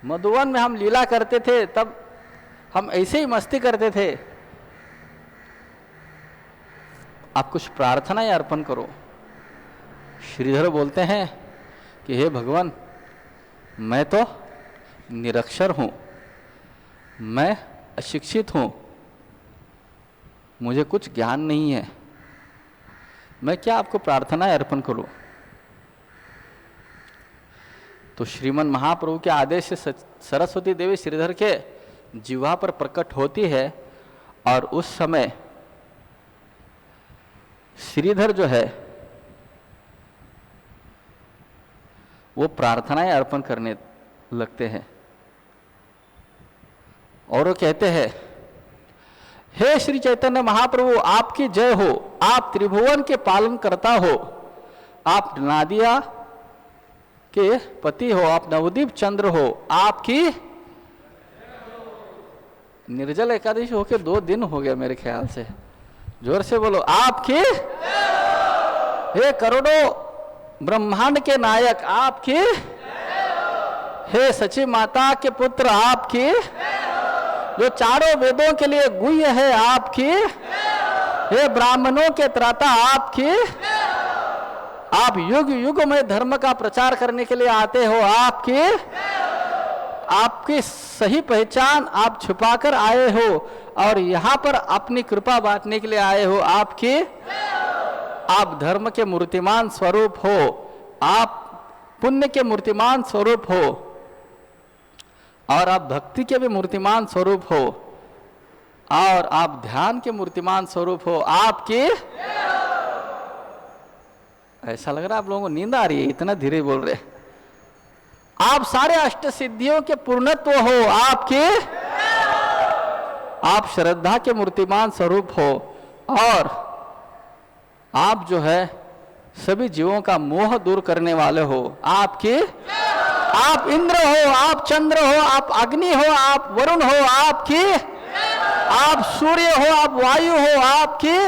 मधुवन में हम लीला करते थे, तब हम ऐसे ही मस्ती करते थे, आप कुछ प्रार्थनाएं अर्पण करो। श्रीधर बोलते हैं कि हे भगवान, मैं तो निरक्षर हूं, मैं अशिक्षित हूं, मुझे कुछ ज्ञान नहीं है, मैं क्या आपको प्रार्थनाएं अर्पण करूं। तो श्रीमन महाप्रभु के आदेश से सरस्वती देवी श्रीधर के जिह्वा पर प्रकट होती है और उस समय श्रीधर जो है वो प्रार्थनाएं अर्पण करने लगते हैं और वो कहते हैं, हे श्री चैतन्य महाप्रभु आपकी जय हो, आप त्रिभुवन के पालन करता हो, आप नादिया के पति हो, आप नवदीप चंद्र हो, आपकी निर्जल एकादशी होके 2 दिन हो गया मेरे ख्याल से, जोर से बोलो, आपकी हे करोड़ों ब्रह्मांड के नायक आपकी, हे सची माता के पुत्र आपकी, जो चारों वेदों के लिए गुह्य है आपकी, हे ब्राह्मणों के त्राता आपकी, आप युग युग में धर्म का प्रचार करने के लिए आते हो आपकी, आपकी सही पहचान आप छुपाकर आए हो और यहाँ पर अपनी कृपा बांटने के लिए आए हो आपकी, आप धर्म के मूर्तिमान स्वरूप हो, आप पुण्य के मूर्तिमान स्वरूप हो और आप भक्ति के भी मूर्तिमान स्वरूप हो और आप ध्यान के मूर्तिमान स्वरूप हो आपकी। ऐसा लग रहा है आप लोगों को नींद आ रही है, इतना धीरे बोल रहे। आप सारे अष्ट सिद्धियों के पूर्णत्व हो आपके, आप श्रद्धा के मूर्तिमान स्वरूप हो और आप जो है सभी जीवों का मोह दूर करने वाले हो आपके, आप इंद्र हो, आप चंद्र हो, आप अग्नि हो, आप वरुण हो आपके, आप सूर्य हो, आप वायु हो आपके,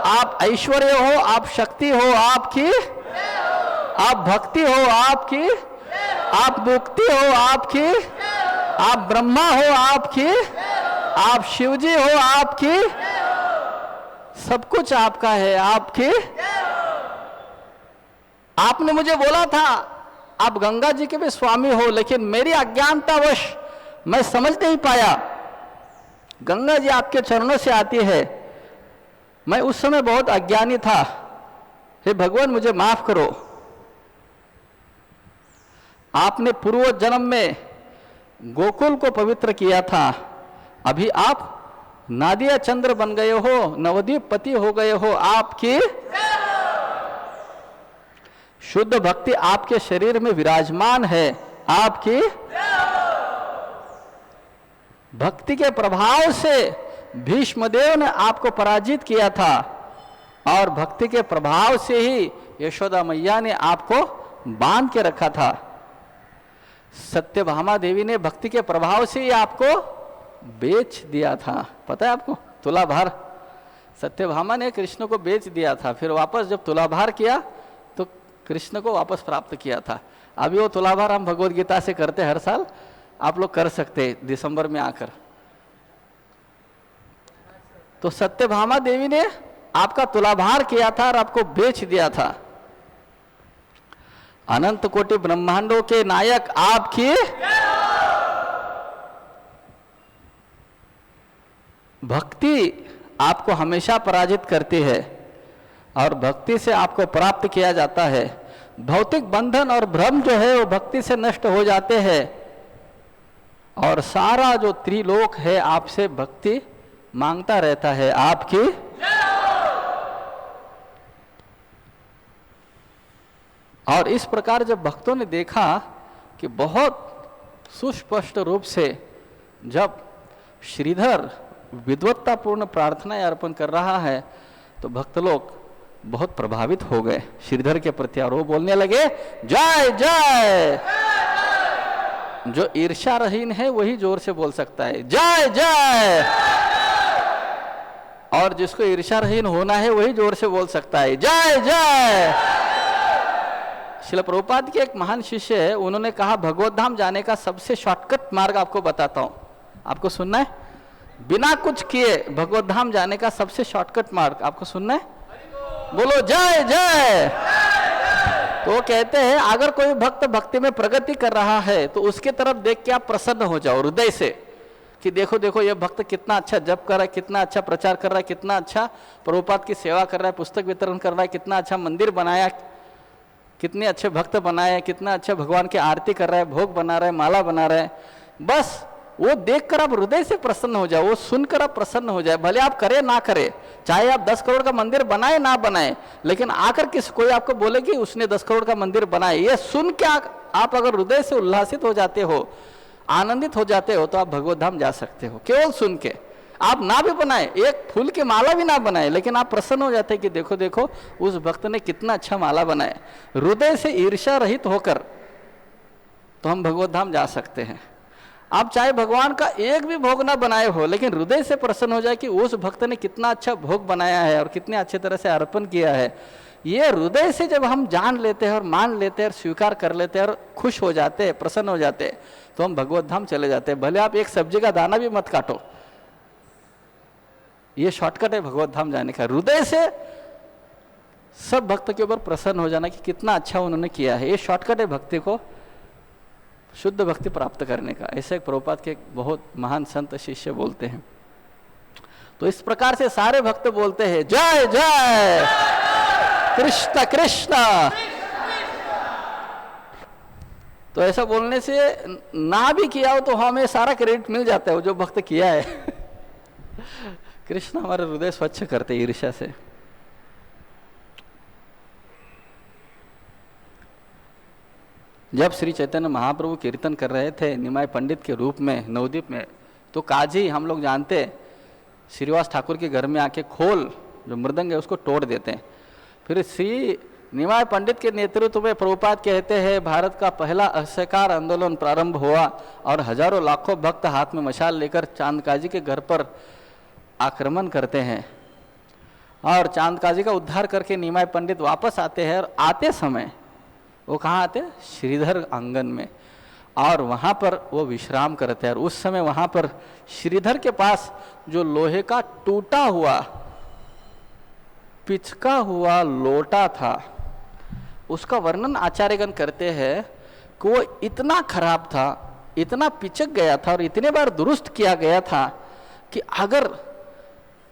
आप ऐश्वर्य हो, आप शक्ति हो आपकी, आप भक्ति हो आपकी, आप मुक्ति हो आपकी, आप ब्रह्मा हो आपकी, आप शिवजी हो आपकी, सब कुछ आपका है आपकी। आपने मुझे बोला था आप गंगा जी के भी स्वामी हो, लेकिन मेरी अज्ञानतावश मैं समझ नहीं पाया, गंगा जी आपके चरणों से आती है, मैं उस समय बहुत अज्ञानी था, हे भगवान मुझे माफ करो। आपने पूर्व जन्म में गोकुल को पवित्र किया था, अभी आप नादिया चंद्र बन गए हो, नवदीप पति हो गए हो आपकी, शुद्ध भक्ति आपके शरीर में विराजमान है आपकी, भक्ति के प्रभाव से भीष्मदेव ने आपको पराजित किया था और भक्ति के प्रभाव से ही यशोदा मैया ने आपको बांध के रखा था। सत्यभामा देवी ने भक्ति के प्रभाव से ही आपको बेच दिया था, पता है आपको, तुलाभार। सत्यभामा ने कृष्ण को बेच दिया था, फिर वापस जब तुलाभार किया तो कृष्ण को वापस प्राप्त किया था। अभी वो तुलाभार हम भगवद गीता से करते हर साल, आप लोग कर सकते दिसंबर में आकर, तो सत्यभामा देवी ने आपका तुलाभार किया था और आपको बेच दिया था। अनंत कोटि ब्रह्मांडों के नायक आपकी भक्ति आपको हमेशा पराजित करती है और भक्ति से आपको प्राप्त किया जाता है। भौतिक बंधन और भ्रम जो है वो भक्ति से नष्ट हो जाते हैं और सारा जो त्रिलोक है आपसे भक्ति मांगता रहता है आपकी। और इस प्रकार जब भक्तों ने देखा कि बहुत सुस्पष्ट रूप से जब श्रीधर विद्वत्तापूर्ण प्रार्थनाएं अर्पण कर रहा है तो भक्त लोग बहुत प्रभावित हो गए श्रीधर के प्रति और वो बोलने लगे जय जय। जो ईर्ष्या रहीन है वही जोर से बोल सकता है जय जय, और जिसको ईर्ष्या रहीन होना है वही जोर से बोल सकता है जय जय। श्रील प्रभुपाद के एक महान शिष्य है, उन्होंने कहा भगवत धाम जाने का सबसे शॉर्टकट मार्ग आपको बताता हूं, आपको सुनना है? बिना कुछ किए भगवत धाम जाने का सबसे शॉर्टकट मार्ग आपको सुनना है? बोलो जय जय। तो वो कहते हैं अगर कोई भक्त भक्ति में प्रगति कर रहा है तो उसके तरफ देख के आप प्रसन्न हो जाओ हृदय से कि देखो देखो ये भक्त कितना अच्छा जप कर रहा है, कितना अच्छा प्रचार कर रहा है, कितना अच्छा प्रभुपाद की सेवा कर रहा है, पुस्तक वितरण कर रहा है, कितना अच्छा मंदिर बनाया, कितने अच्छे भक्त बनाए, कितना अच्छा भगवान की आरती कर रहा है, भोग बना रहा है, माला बना रहा है। बस वो देखकर आप हृदय से प्रसन्न हो जाओ, वो सुनकर आप प्रसन्न हो जाए। भले आप करें ना करें, चाहे आप 10 करोड़ का मंदिर बनाए ना बनाए, लेकिन आकर कोई आपको बोले कि उसने 10 करोड़ का मंदिर बनाए, ये सुन के आप अगर हृदय से उल्लासित हो जाते हो, आनंदित हो जाते हो, तो आप भगवत धाम जा सकते हो केवल सुन के। आप ना भी बनाए, एक फूल की माला भी ना बनाए, लेकिन आप प्रसन्न हो जाते कि देखो देखो उस भक्त ने कितना अच्छा माला बनाया। हृदय से ईर्ष्या रहित होकर तो हम भगवत धाम जा सकते हैं। आप चाहे भगवान का एक भी भोग ना बनाए हो, लेकिन हृदय से प्रसन्न हो जाए कि उस भक्त ने कितना अच्छा भोग बनाया है और कितने अच्छे तरह से अर्पण किया है। ये हृदय से जब हम जान लेते हैं और मान लेते हैं और स्वीकार कर लेते हैं और खुश हो जाते हैं, प्रसन्न हो जाते हैं, तो हम भगवत धाम चले जाते हैं। भले आप एक सब्जी का दाना भी मत काटो, ये शॉर्टकट है भगवत धाम जाने का। हृदय से सब भक्त के ऊपर प्रसन्न हो जाना कि कितना अच्छा उन्होंने किया है, ये शॉर्टकट है भक्ति को शुद्ध भक्ति प्राप्त करने का। ऐसे एक प्रभुपाद के बहुत महान संत शिष्य बोलते हैं। तो इस प्रकार से सारे भक्त बोलते हैं जय जय कृष्ण कृष्ण। तो ऐसा बोलने से ना भी किया हो तो हमें सारा क्रेडिट मिल जाता है, वो जो भक्त किया है। कृष्ण हमारे हृदय स्वच्छ करते ईर्ष्या से। जब श्री चैतन्य महाप्रभु कीर्तन कर रहे थे निमाय पंडित के रूप में नवद्वीप में, तो काजी हम लोग जानते श्रीवास ठाकुर के घर में आके खोल जो मृदंग है उसको तोड़ देते हैं। फिर श्री निमाय पंडित के नेतृत्व में प्रभुपाद कहते हैं भारत का पहला असहकार आंदोलन प्रारंभ हुआ और हजारों लाखों भक्त हाथ में मशाल लेकर चांद काजी के घर पर आक्रमण करते हैं और चांद काजी का उद्धार करके निमाय पंडित वापस आते हैं। और आते समय वो कहाँ आते? श्रीधर आंगन में, और वहाँ पर वो विश्राम करते हैं। और उस समय वहाँ पर श्रीधर के पास जो लोहे का टूटा हुआ पिचका हुआ लोटा था, उसका वर्णन आचार्यगण करते हैं कि वो इतना खराब था, इतना पिचक गया था और इतने बार दुरुस्त किया गया था कि अगर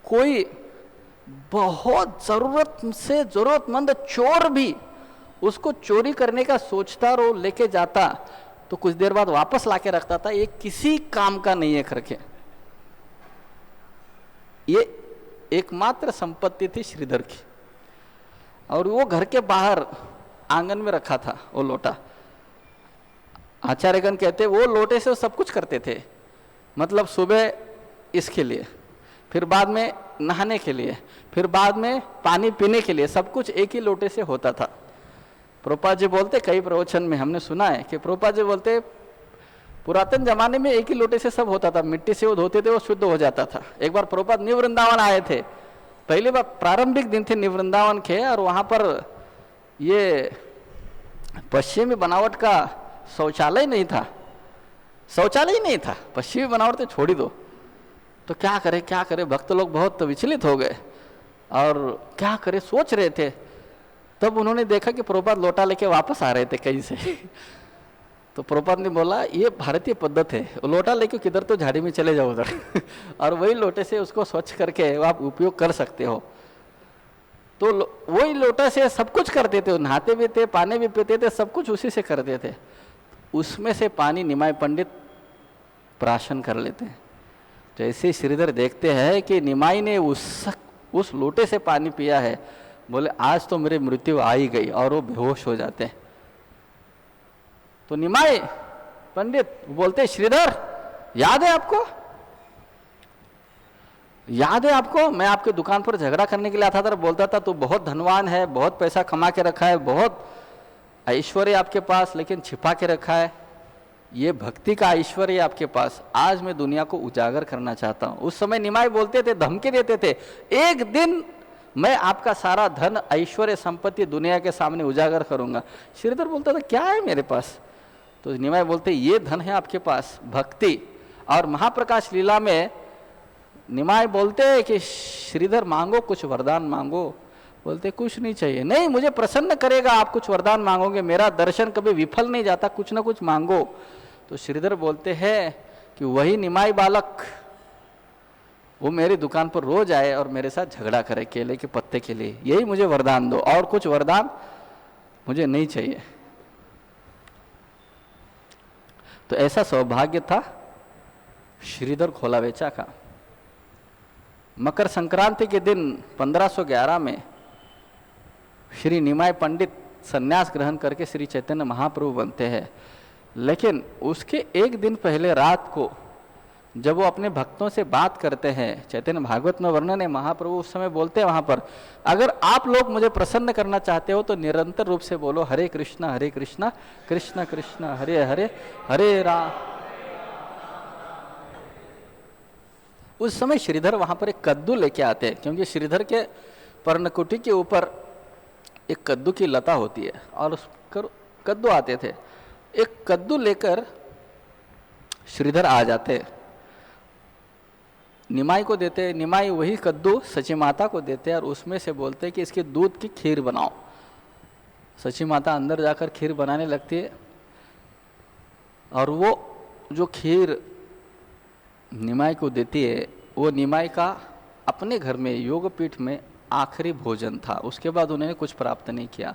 कोई बहुत जरूरतमंद चोर भी उसको चोरी करने का सोचता और वो लेके जाता तो कुछ देर बाद वापस लाके रखता था, ये किसी काम का नहीं है करके। ये एकमात्र संपत्ति थी श्रीधर की और वो घर के बाहर आंगन में रखा था वो लोटा। आचार्यगण कहते वो लोटे से वो सब कुछ करते थे, मतलब सुबह इसके लिए, फिर बाद में नहाने के लिए, फिर बाद में पानी पीने के लिए, सब कुछ एक ही लोटे से होता था। प्रभुपाद जी बोलते, कई प्रवचन में हमने सुना है कि प्रभुपाद जी बोलते पुरातन जमाने में एक ही लोटे से सब होता था, मिट्टी से वो धोते थे वो शुद्ध हो जाता था। एक बार प्रभुपाद न्यू वृंदावन आए थे, पहली बार प्रारंभिक दिन थे न्यू वृंदावन के, और वहाँ पर ये पश्चिमी बनावट का शौचालय नहीं था, शौचालय ही नहीं था, पश्चिमी बनावट तो छोड़ ही दो, तो क्या करे क्या करे, भक्त लोग बहुत विचलित हो गए और क्या करे सोच रहे थे। तब उन्होंने देखा कि प्रभुपाद लोटा लेके वापस आ रहे थे कहीं से तो प्रभुपाद ने बोला ये भारतीय पद्धत है, लोटा लेके किधर तो झाड़ी में चले जाओ उधर और वही लोटे से उसको स्वच्छ करके आप उपयोग कर सकते हो। तो वही लोटा से सब कुछ करते थे, नहाते भी थे, पानी भी पीते थे, सब कुछ उसी से करते थे। उसमें से पानी निमाई पंडित प्राशन कर लेते हैं। जैसे श्रीधर देखते हैं कि निमाई ने उस लोटे से पानी पिया है, बोले आज तो मेरी मृत्यु आ ही गई, और वो बेहोश हो जाते हैं। तो निमाई पंडित बोलते श्रीधर याद है आपको, याद है आपको, मैं आपके दुकान पर झगड़ा करने के लिए आता था, बोलता था तू बहुत धनवान है, बहुत पैसा कमा के रखा है, बहुत ऐश्वर्य आपके पास, लेकिन छिपा के रखा है, ये भक्ति का ऐश्वर्य आपके पास, आज मैं दुनिया को उजागर करना चाहता हूँ। उस समय निमाई बोलते थे, धमकी देते थे, एक दिन मैं आपका सारा धन ऐश्वर्य संपत्ति दुनिया के सामने उजागर करूंगा। श्रीधर बोलता था क्या है मेरे पास, तो निमाई बोलते ये धन है आपके पास भक्ति। और महाप्रकाश लीला में निमाई बोलते हैं कि श्रीधर मांगो कुछ वरदान मांगो, बोलते कुछ नहीं चाहिए, नहीं मुझे प्रसन्न करेगा आप कुछ वरदान मांगोगे, मेरा दर्शन कभी विफल नहीं जाता, कुछ ना कुछ मांगो। तो श्रीधर बोलते हैं कि वही निमाई बालक वो मेरी दुकान पर रोज आए और मेरे साथ झगड़ा करे केले के पत्ते के लिए, यही मुझे वरदान दो, और कुछ वरदान मुझे नहीं चाहिए। तो ऐसा सौभाग्य था श्रीधर खोलावेचा का। मकर संक्रांति के दिन 1511 में श्री निमाई पंडित संन्यास ग्रहण करके श्री चैतन्य महाप्रभु बनते हैं। लेकिन उसके एक दिन पहले रात को जब वो अपने भक्तों से बात करते हैं, चैतन्य भागवत में वर्णन है, महाप्रभु उस समय बोलते हैं वहां पर, अगर आप लोग मुझे प्रसन्न करना चाहते हो तो निरंतर रूप से बोलो हरे कृष्णा कृष्ण कृष्ण हरे हरे, हरे राम। उस समय श्रीधर वहां पर एक कद्दू लेके आते हैं, क्योंकि श्रीधर के पर्णकुटी के ऊपर एक कद्दू की लता होती है और उस पर कद्दू आते थे। एक कद्दू लेकर श्रीधर आ जाते, निमाई को देते, निमाई वही कद्दू सची माता को देते और उसमें से बोलते कि इसके दूध की खीर बनाओ। सची माता अंदर जाकर खीर बनाने लगती है और वो जो खीर निमाई को देती है वो निमाई का अपने घर में योगपीठ में आखिरी भोजन था। उसके बाद उन्होंने कुछ प्राप्त नहीं किया,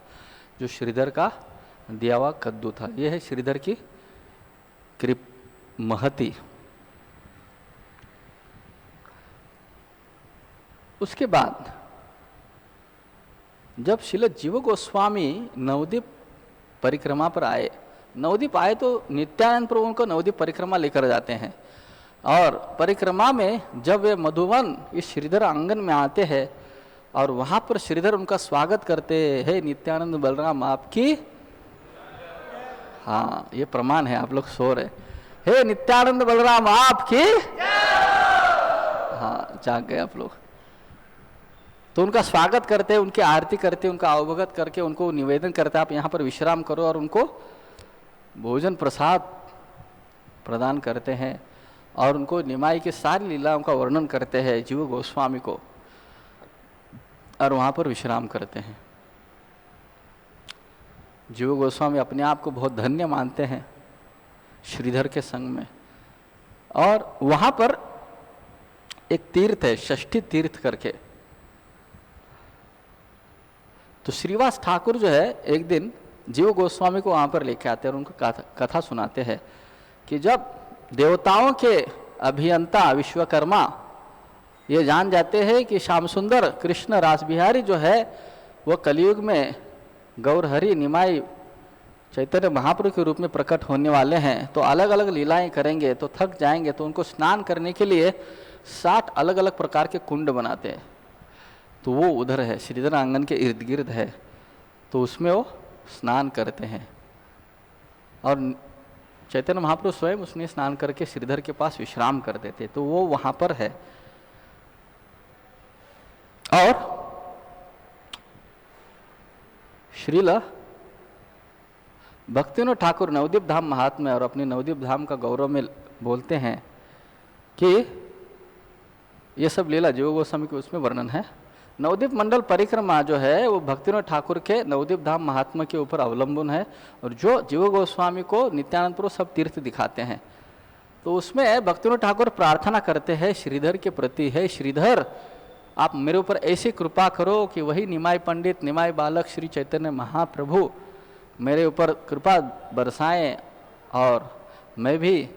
जो श्रीधर का दिया हुआ कद्दू था। यह है श्रीधर की कृप महती। उसके बाद जब श्रील जीव गोस्वामी नवद्वीप परिक्रमा पर आए, नवद्वीप आए तो नित्यानंद प्रभु को नवद्वीप परिक्रमा लेकर जाते हैं, और परिक्रमा में जब वे मधुवन इस श्रीधर आंगन में आते हैं और वहाँ पर श्रीधर उनका स्वागत करते हैं, नित्यानंद बलराम आपकी, हाँ ये प्रमाण है, आप लोग सो रहे, हे नित्यानंद बलराम आपकी, हाँ जाग गए आप लोग। तो उनका स्वागत करते हैं, उनकी आरती करते हैं, उनका अवगत करके उनको निवेदन करते हैं आप यहाँ पर विश्राम करो, और उनको भोजन प्रसाद प्रदान करते हैं और उनको निमाई की सारी लीलाओं का वर्णन करते हैं जीव गोस्वामी को, और वहाँ पर विश्राम करते हैं। जीव गोस्वामी अपने आप को बहुत धन्य मानते हैं श्रीधर के संग में, और वहाँ पर एक तीर्थ है षष्ठी तीर्थ करके। तो श्रीवास ठाकुर जो है एक दिन जीव गोस्वामी को वहाँ पर लेके आते हैं और उनको कथा सुनाते हैं कि जब देवताओं के अभियंता विश्वकर्मा ये जान जाते हैं कि श्याम सुंदर कृष्ण रास बिहारी जो है वो कलयुग में गौरहरि निमाई चैतन्य महाप्रभु के रूप में प्रकट होने वाले हैं, तो अलग अलग लीलाएं करेंगे तो थक जाएंगे, तो उनको स्नान करने के लिए 60 अलग अलग प्रकार के कुंड बनाते हैं। तो वो उधर है, श्रीधर आंगन के इर्द गिर्द है, तो उसमें वो स्नान करते हैं और चैतन्य महाप्रभु स्वयं उसमें स्नान करके श्रीधर के पास विश्राम कर देते, तो वो वहाँ पर है। और श्रील भक्तिविनोद ठाकुर नवद्वीप धाम महात्म्य और अपने नवद्वीप धाम का गौरव में बोलते हैं कि ये सब लीला जीव गोस्वामी के उसमें वर्णन है। नवद्वीप मंडल परिक्रमा जो है वो भक्तिविनोद ठाकुर के नवद्वीप धाम महात्मा के ऊपर अवलंबन है, और जो जीव गोस्वामी को नित्यानंद प्रभु सब तीर्थ दिखाते हैं। तो उसमें भक्तिविनोद ठाकुर प्रार्थना करते हैं श्रीधर के प्रति, है श्रीधर आप मेरे ऊपर ऐसी कृपा करो कि वही निमाई पंडित निमाई बालक श्री चैतन्य महाप्रभु मेरे ऊपर कृपा बरसाएं, और मैं भी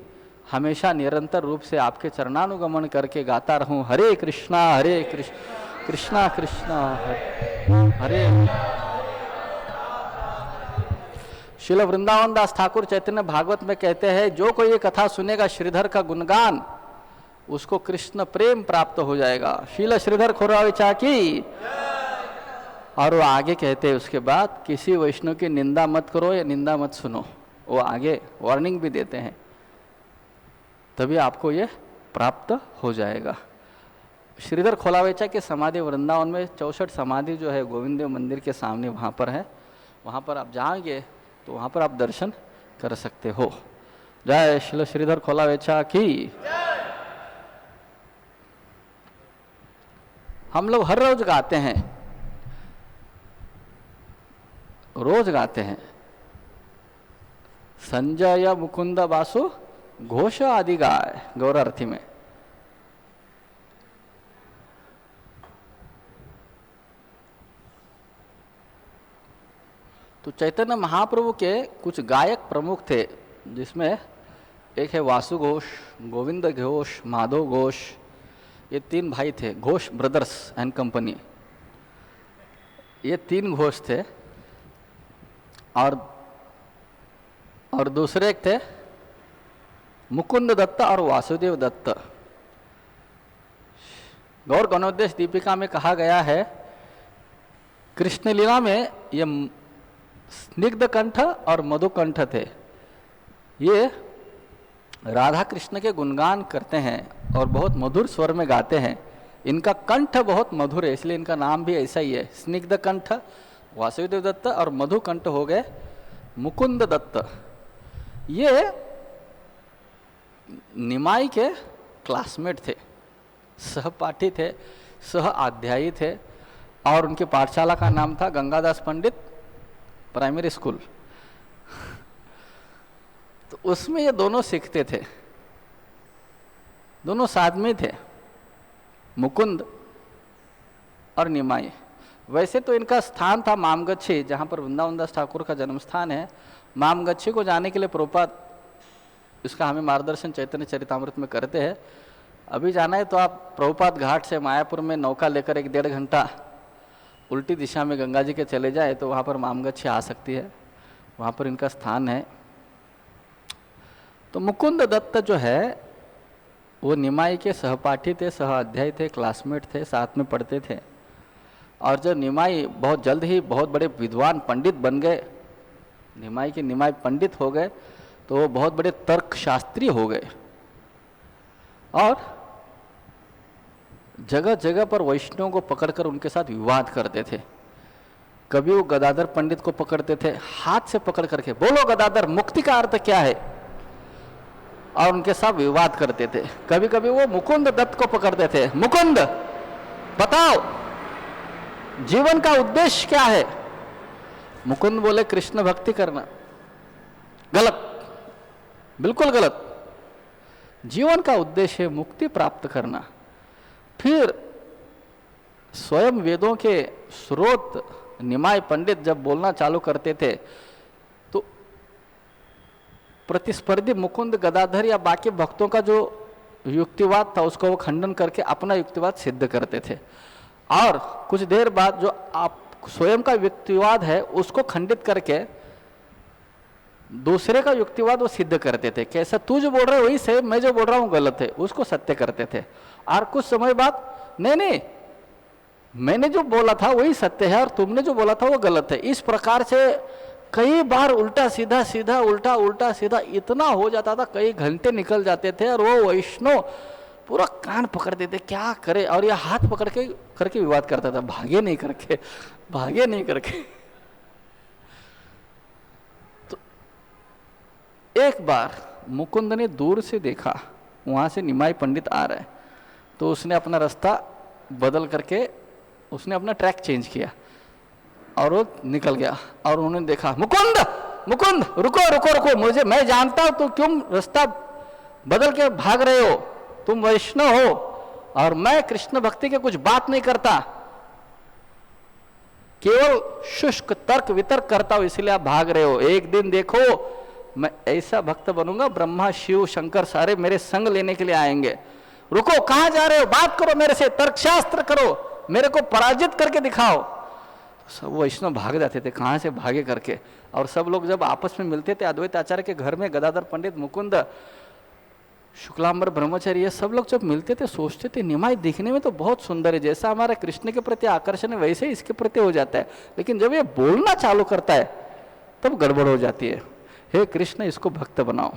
हमेशा निरंतर रूप से आपके चरणानुगमन करके गाता रहूं हरे कृष्णा कृष्णा कृष्णा हरे। श्रील वृंदावन दास ठाकुर चैतन्य भागवत में कहते हैं जो कोई ये कथा सुनेगा श्रीधर का गुणगान उसको कृष्ण प्रेम प्राप्त हो जाएगा। शील श्रीधर खोराविचा की। और वो आगे कहते हैं उसके बाद किसी वैष्णव की निंदा मत करो या निंदा मत सुनो, वो आगे वार्निंग भी देते हैं, तभी आपको ये प्राप्त हो जाएगा। श्रीधर खोलावेचा के समाधि वृंदावन में 64 समाधि जो है गोविंद देव मंदिर के सामने वहाँ पर है, वहाँ पर आप जाएंगे तो वहाँ पर आप दर्शन कर सकते हो। जय श्री श्रीधर खोलावेचा की। हम लोग हर रोज गाते हैं, रोज गाते हैं संजय मुकुंद बासु घोष आदि गाय गौरारती में। तो चैतन्य महाप्रभु के कुछ गायक प्रमुख थे, जिसमें एक है वासु घोष, गोविंद घोष, माधव घोष, ये 3 भाई थे, घोष ब्रदर्स एंड कंपनी, ये 3 घोष थे। और दूसरे एक थे मुकुंद दत्त और वासुदेव दत्त। गौर गणोद्देश दीपिका में कहा गया है कृष्ण लीला में ये स्निग्ध कंठ और मधुकंठ थे, ये राधा कृष्ण के गुणगान करते हैं और बहुत मधुर स्वर में गाते हैं। इनका कंठ बहुत मधुर है, इसलिए इनका नाम भी ऐसा ही है, स्निग्ध कंठ वासुदेव दत्त और मधुकंठ हो गए मुकुंद दत्त। ये निमाई के क्लासमेट थे, सहपाठी थे, सह अध्यायी थे, और उनकी पाठशाला का नाम था गंगादास पंडित प्राइमरी स्कूल। तो उसमें ये दोनों सीखते थे, दोनों साथ में थे, मुकुंद और निमाई। वैसे तो इनका स्थान था मामगच्छी, जहाँ पर वृंदावन दास ठाकुर का जन्म स्थान है। मामगच्छी को जाने के लिए प्रभुपाद इसका हमें मार्गदर्शन चैतन्य चरितामृत में करते हैं। अभी जाना है तो आप प्रभुपाद घाट से मायापुर में नौका लेकर 1-1.5 घंटा उल्टी दिशा में गंगा जी के चले जाए तो वहाँ पर मामगच्छी आ सकती है, वहाँ पर इनका स्थान है। तो मुकुंद दत्त जो है वो निमाई के सहपाठी थे, सह अध्यायी थे, क्लासमेट थे, साथ में पढ़ते थे। और जब निमाई बहुत जल्द ही बहुत बड़े विद्वान पंडित बन गए, निमाई पंडित हो गए, तो वो बहुत बड़े तर्क शास्त्री हो गए और जगह जगह पर वैष्णवों को पकड़कर उनके साथ विवाद करते थे। कभी वो गदाधर पंडित को पकड़ते थे, हाथ से पकड़ करके बोलो गदाधर मुक्ति का अर्थ क्या है, और उनके साथ विवाद करते थे। कभी कभी वो मुकुंद दत्त को पकड़ते थे, मुकुंद बताओ जीवन का उद्देश्य क्या है। मुकुंद बोले कृष्ण भक्ति करना। गलत, बिल्कुल गलत। जीवन का उद्देश्य है मुक्ति प्राप्त करना। फिर स्वयं वेदों के स्रोत निमाय पंडित जब बोलना चालू करते थे तो प्रतिस्पर्धी मुकुंद गदाधर या बाकी भक्तों का जो युक्तिवाद था उसको वो खंडन करके अपना युक्तिवाद सिद्ध करते थे, और कुछ देर बाद जो आप स्वयं का युक्तिवाद है उसको खंडित करके दूसरे का युक्तिवाद वो सिद्ध करते थे। कैसा तू जो बोल रहा है वही सही, मैं जो बोल रहा हूँ गलत है, उसको सत्य करते थे। और कुछ समय बाद नहीं मैंने जो बोला था वही सत्य है और तुमने जो बोला था वो गलत है। इस प्रकार से कई बार उल्टा सीधा सीधा उल्टा उल्टा सीधा इतना हो जाता था, कई घंटे निकल जाते थे। और वो वैष्णव पूरा कान पकड़ते थे, क्या करे, और ये हाथ पकड़ के करके विवाद करता था, भागे नहीं करके। तो एक बार मुकुंद ने दूर से देखा, वहां से निमाई पंडित आ रहे, तो उसने अपना रास्ता बदल करके उसने अपना ट्रैक चेंज किया और वो निकल गया। और उन्होंने देखा, मुकुंद मुकुंद रुको रुको रुको, मुझे, मैं जानता हूं तुम क्यों रास्ता बदल के भाग रहे हो, तुम वैष्णव हो और मैं कृष्ण भक्ति के कुछ बात नहीं करता, केवल शुष्क तर्क वितर्क करता हूं, इसलिए आप भाग रहे हो। एक दिन देखो मैं ऐसा भक्त बनूंगा, ब्रह्मा शिव शंकर सारे मेरे संग लेने के लिए आएंगे। रुको, कहां जा रहे हो, बात करो मेरे से, तर्कशास्त्र करो, मेरे को पराजित करके दिखाओ। सब वैष्णव भाग जाते थे, कहां से भागे करके। और सब लोग जब आपस में मिलते थे अद्वैत आचार्य के घर में, गदाधर पंडित, मुकुंद, शुक्लांबर ब्रह्मचारी, ये सब लोग जब मिलते थे सोचते थे निमाई दिखने में तो बहुत सुंदर है, जैसा हमारा कृष्ण के प्रति आकर्षण है वैसे ही इसके प्रति हो जाता है, लेकिन जब ये बोलना चालू करता है तब गड़बड़ हो जाती है। हे कृष्ण, इसको भक्त बनाओ।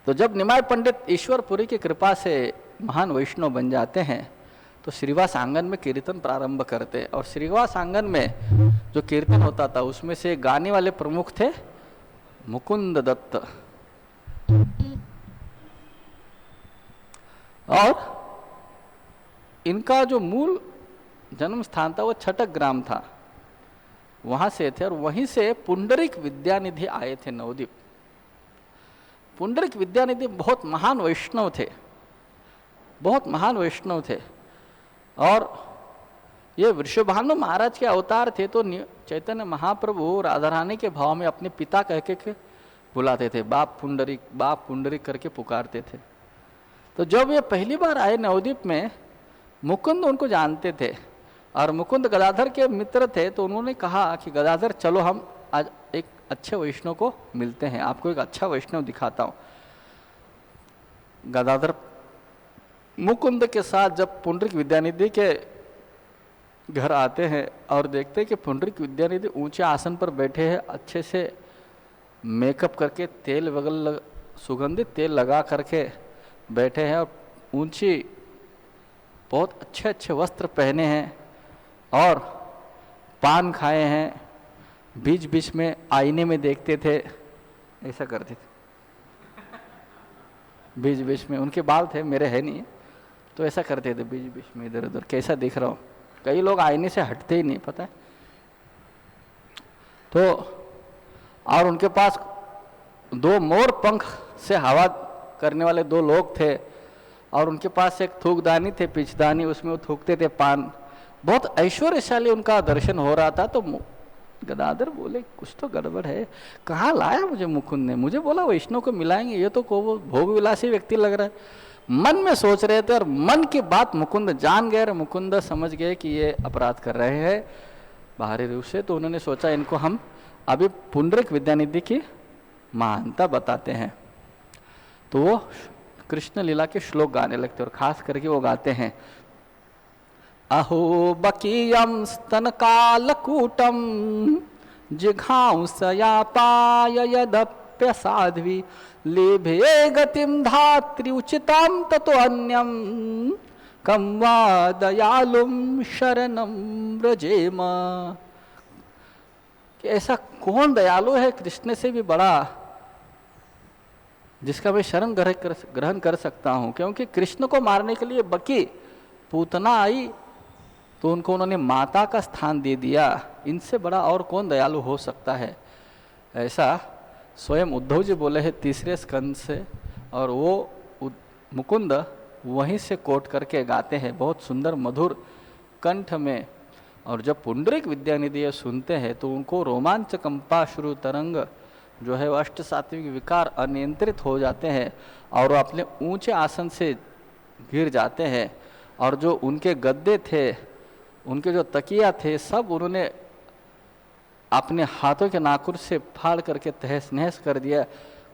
तो जब निमाय पंडित ईश्वरपुरी की कृपा से महान वैष्णव बन जाते हैं तो श्रीवास आंगन में कीर्तन प्रारंभ करते। और श्रीवास आंगन में जो कीर्तन होता था उसमें से गाने वाले प्रमुख थे मुकुंद दत्त। और इनका जो मूल जन्म स्थान था वो छटक ग्राम था, वहां से थे। और वहीं से पुंडरिक विद्यानिधि आए थे नवद्वीप। पुंडरिक विद्यानिधि बहुत महान वैष्णव थे, बहुत महान वैष्णव थे। और ये वृषभानु महाराज के अवतार थे। तो चैतन्य महाप्रभु राधा रानी के भाव में अपने पिता कह के बुलाते थे, बाप पुंडरिक करके पुकारते थे। तो जब ये पहली बार आए नवद्वीप में, मुकुंद उनको जानते थे और मुकुंद गदाधर के मित्र थे। तो उन्होंने कहा कि गदाधर चलो हम आज एक अच्छे वैष्णव को मिलते हैं, आपको एक अच्छा वैष्णव दिखाता हूँ। गदाधर मुकुंद के साथ जब पुंडरिक विद्यानिधि के घर आते हैं और देखते हैं कि पुंडरिक विद्यानिधि ऊंचे आसन पर बैठे हैं, अच्छे से मेकअप करके तेल वगैरह सुगंधित तेल लगा करके बैठे हैं और ऊंची बहुत अच्छे अच्छे वस्त्र पहने हैं और पान खाए हैं, बीच बीच में आईने में देखते थे, ऐसा करते थे। बीच बीच में उनके बाल थे, मेरे है नहीं, तो ऐसा करते थे बीच बीच में इधर उधर, कैसा दिख रहा हूँ। कई लोग आईने से हटते ही नहीं, पता है। तो और उनके पास दो मोर पंख से हवा करने वाले दो लोग थे और उनके पास एक थूकदानी थे, पिचदानी, उसमें वो थूकते थे पान। बहुत ऐश्वर्यशाली उनका दर्शन हो रहा था। तो गदाधर बोले कुछ तो गड़बड़ है, कहाँ लाया मुझे मुकुंद ने, मुझे बोला वैष्णव को मिलाएंगे, ये तो को भोग विलासी व्यक्ति लग रहा है। मन में सोच रहे थे और मन की बात मुकुंद जान गए और मुकुंद समझ गए कि ये अपराध कर रहे हैं बाहरी रूप से। तो उन्होंने सोचा इनको हम अभी पुंडरिक विद्यानिधि की महानता बताते हैं। तो वो कृष्ण लीला के श्लोक गाने लगते और खास करके वो गाते हैं, अहो बकीयम स्तन कालकूटम जिघांसयापाय यदप्य साध्वी लेभे गतिम धात्री उचिताम ततो अन्यम कम वा दयालुम शरणम व्रजेम। कि ऐसा कौन दयालु है कृष्ण से भी बड़ा जिसका मैं शरण ग्रहण कर सकता हूँ। क्योंकि कृष्ण को मारने के लिए बकी पूतना आई तो उनको उन्होंने माता का स्थान दे दिया, इनसे बड़ा और कौन दयालु हो सकता है। ऐसा स्वयं उद्धव जी बोले हैं तीसरे स्कंद से। और वो मुकुंद वहीं से कोट करके गाते हैं बहुत सुंदर मधुर कंठ में। और जब पुंडरिक विद्यानिधि सुनते हैं तो उनको रोमांच कंपा शुरू तरंग जो है अष्ट सात्विक विकार अनियंत्रित हो जाते हैं और वो अपने ऊंचे आसन से गिर जाते हैं। और जो उनके गद्दे थे, उनके जो तकिया थे, सब उन्होंने अपने हाथों के नाखून से फाड़ करके तहस नहस कर दिया।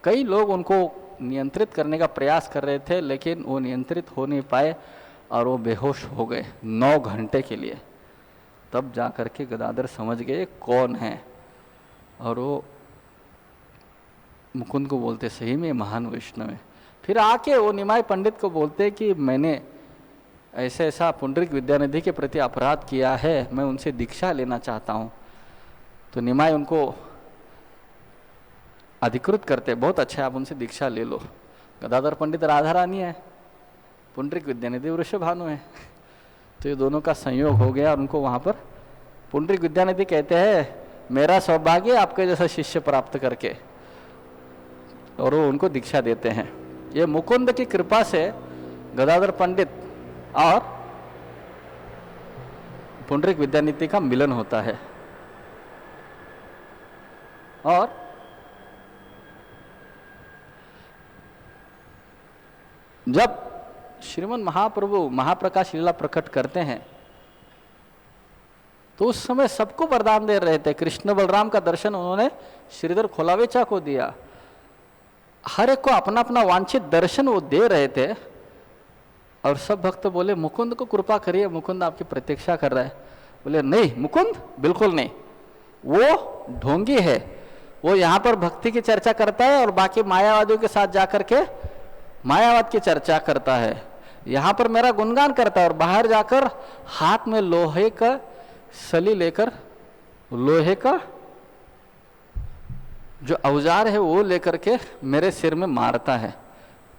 कई लोग उनको नियंत्रित करने का प्रयास कर रहे थे लेकिन वो नियंत्रित हो नहीं पाए और वो बेहोश हो गए 9 घंटे के लिए। तब जा कर के गदाधर समझ गए कौन है और वो मुकुंद को बोलते सही में महान वैष्णव है। फिर आके वो निमाय पंडित को बोलते कि मैंने ऐसे ऐसा पुंडरिक विद्यानिधि के प्रति अपराध किया है, मैं उनसे दीक्षा लेना चाहता हूँ। तो निमाय उनको अधिकृत करते, बहुत अच्छा आप उनसे दीक्षा ले लो। गदाधर पंडित राधा रानी है, पुंडरीक विद्यानिधि वृषभानु है। तो ये दोनों का संयोग हो गया और उनको वहाँ पर पुंडरीक विद्यानिधि कहते हैं मेरा सौभाग्य आपके जैसा शिष्य प्राप्त करके, और वो उनको दीक्षा देते हैं। ये मुकुंद की कृपा से गदाधर पंडित और पुंडरीक विद्यानिधि का मिलन होता है। और जब श्रीमन महाप्रभु महाप्रकाश लीला प्रकट करते हैं तो उस समय सबको वरदान दे रहे थे। कृष्ण बलराम का दर्शन उन्होंने श्रीधर खोलावेचा को दिया, हर एक को अपना अपना वांछित दर्शन वो दे रहे थे। और सब भक्त बोले मुकुंद को कृपा करिए, मुकुंद आपकी प्रतीक्षा कर रहा है। बोले नहीं मुकुंद बिल्कुल नहीं, वो ढोंगी है, वो यहाँ पर भक्ति की चर्चा करता है और बाकी मायावादियों के साथ जाकर के मायावाद की चर्चा करता है। यहाँ पर मेरा गुणगान करता है और बाहर जाकर हाथ में लोहे का सली लेकर, लोहे का जो औजार है वो लेकर के मेरे सिर में मारता है।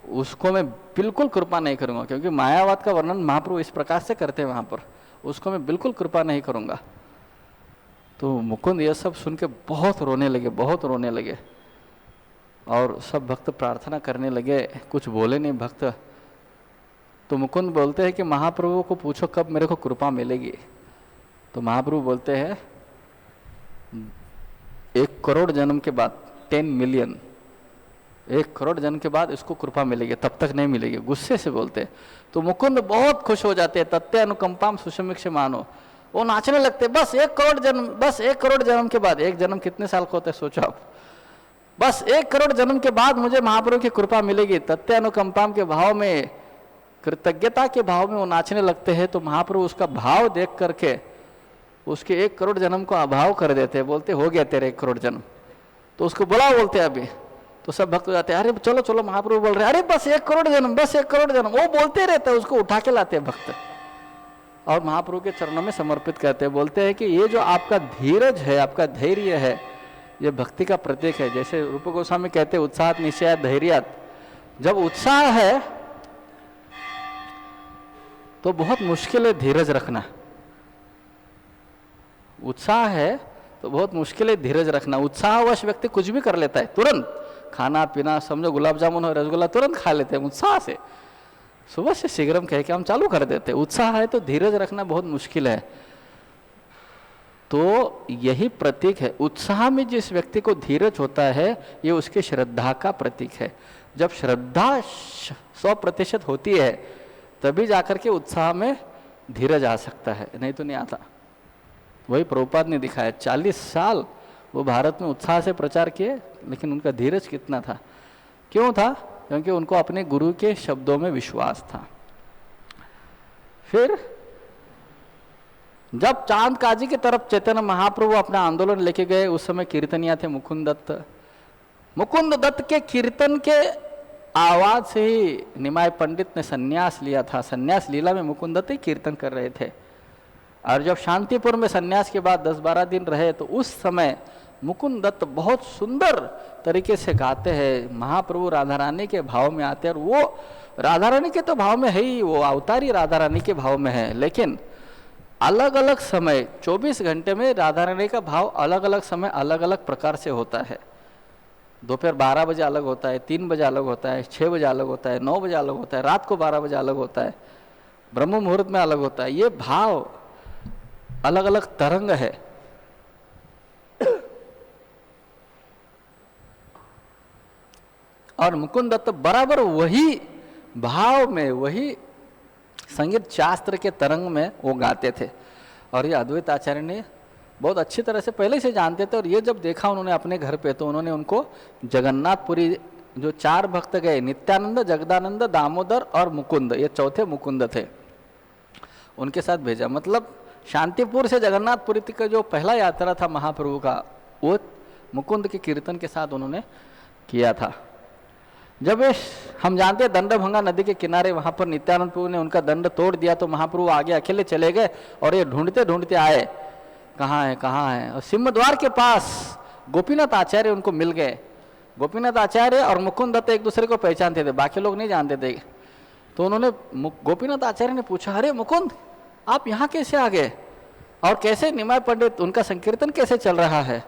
उसको मैं बिल्कुल कृपा नहीं करूंगा, क्योंकि मायावाद का वर्णन महाप्रभु इस प्रकार से करते हैं वहां पर, उसको मैं बिल्कुल कृपा नहीं करूंगा। तो मुकुंद यह सब सुन के बहुत रोने लगे, बहुत रोने लगे। और सब भक्त प्रार्थना करने लगे, कुछ बोले नहीं भक्त। तो मुकुंद बोलते हैं कि महाप्रभु को पूछो कब मेरे को कृपा मिलेगी। तो महाप्रभु बोलते हैं 1 करोड़ जन्म के बाद, 10 मिलियन, 1 करोड़ जन्म के बाद इसको कृपा मिलेगी, तब तक नहीं मिलेगी। गुस्से से बोलते हैं। तो मुकुंद बहुत खुश हो जाते हैं, तत्ते अनुकंपाम सुषमिक्ष मानो, वो नाचने लगते। बस 1 करोड़ जन्म, बस 1 करोड़ जन्म के बाद, एक जन्म कितने साल का होता है सोचो आप, बस 1 करोड़ जन्म के बाद मुझे महाप्रभु की कृपा मिलेगी। तत्ते अनुकंपाम के भाव में, कृतज्ञता के भाव में वो नाचने लगते हैं। तो महाप्रभु उसका भाव देख करके उसके 1 करोड़ जन्म को अभाव कर देते हैं, बोलते हो गया तेरे 1 करोड़ जन्म। तो उसको बुलाओ बोलते अभी। तो सब भक्त हो जाते हैं, अरे चलो चलो, महाप्रभु बोल रहे हैं, अरे बस 1 करोड़ जन्म, बस 1 करोड़ जन्म। वो बोलते रहते हैं, उसको उठा के लाते हैं भक्त और महाप्रभु के चरणों में समर्पित करते हैं। बोलते हैं कि ये जो आपका धीरज है, आपका धैर्य है, ये भक्ति का प्रतीक है। जैसे रूप गोस्वामी कहते हैं उत्साह निश्चय धैर्यात, जब उत्साह है तो बहुत मुश्किल है धीरज रखना। उत्साह है तो बहुत मुश्किल है धीरज रखना। उत्साहवश व्यक्ति कुछ भी कर लेता है, तुरंत खाना पीना, समझो गुलाब जामुन और रसगुल्ला तुरंत खा लेते हैं उत्साह से, सुबह से शीघ्रम कह के हम चालू कर देते हैं। उत्साह है तो धीरज रखना बहुत मुश्किल है। तो यही प्रतीक है, उत्साह में जिस व्यक्ति को धीरज होता है ये उसकी श्रद्धा का प्रतीक है। जब श्रद्धा 100% होती है तभी जाकर के उत्साह में धीरज आ सकता है, नहीं तो नहीं आता। वही प्रभुपाद ने दिखाया, 40 साल वो भारत में उत्साह से प्रचार किए, लेकिन उनका धीरज कितना था, क्यों था? क्योंकि उनको अपने गुरु के शब्दों में विश्वास था। फिर जब चांद काजी की तरफ चैतन्य महाप्रभु अपना आंदोलन लेके गए, उस समय कीर्तनिया थे मुकुंद दत्त। मुकुंद दत्त के कीर्तन के आवाज से ही निमाय पंडित ने सन्यास लिया था। सन्यास लीला में मुकुंद दत्त ही कीर्तन कर रहे थे। और जब शांतिपुर में सन्यास के बाद 10-12 दिन रहे तो उस समय मुकुंद दत्त बहुत सुंदर तरीके से गाते हैं। महाप्रभु राधा रानी के भाव में आते हैं, और वो राधा रानी के तो भाव में है ही, वो अवतारी राधा रानी के भाव में है। लेकिन अलग अलग समय 24 घंटे में राधा रानी का भाव अलग अलग समय अलग अलग प्रकार से होता है। दोपहर 12 बजे अलग होता है, 3 बजे अलग होता है, 6 बजे अलग होता है, 9 बजे अलग होता है, रात को 12 बजे अलग होता है, ब्रह्म मुहूर्त में अलग होता है। ये भाव अलग अलग तरंग है। और मुकुंद दत्त बराबर वही भाव में, वही संगीत शास्त्र के तरंग में वो गाते थे। और ये अद्वैत आचार्य ने बहुत अच्छी तरह से पहले से जानते थे। और ये जब देखा उन्होंने अपने घर पे, तो उन्होंने उनको जगन्नाथपुरी जो 4 भक्त गए, नित्यानंद, जगदानंद, दामोदर और मुकुंद, ये चौथे मुकुंद थे, उनके साथ भेजा। मतलब शांतिपुर से जगन्नाथपुरी का जो पहला यात्रा था महाप्रभु का, वो मुकुंद के कीर्तन के साथ उन्होंने किया था। जब हम जानते हैं दंडभंगा नदी के किनारे वहाँ पर नित्यानंद प्रभु ने उनका दंड तोड़ दिया, तो महाप्रभु आगे अकेले चले गए और ये ढूंढते ढूंढते आए, कहाँ है कहाँ है। और सिंह द्वार के पास गोपीनाथ आचार्य उनको मिल गए। गोपीनाथ आचार्य और मुकुंद दत्त एक दूसरे को पहचानते थे, बाकी लोग नहीं जानते थे। तो उन्होंने गोपीनाथ आचार्य ने पूछा, अरे मुकुंद आप यहाँ कैसे आ गए, और कैसे निमाय पंडित उनका संकीर्तन कैसे चल रहा है?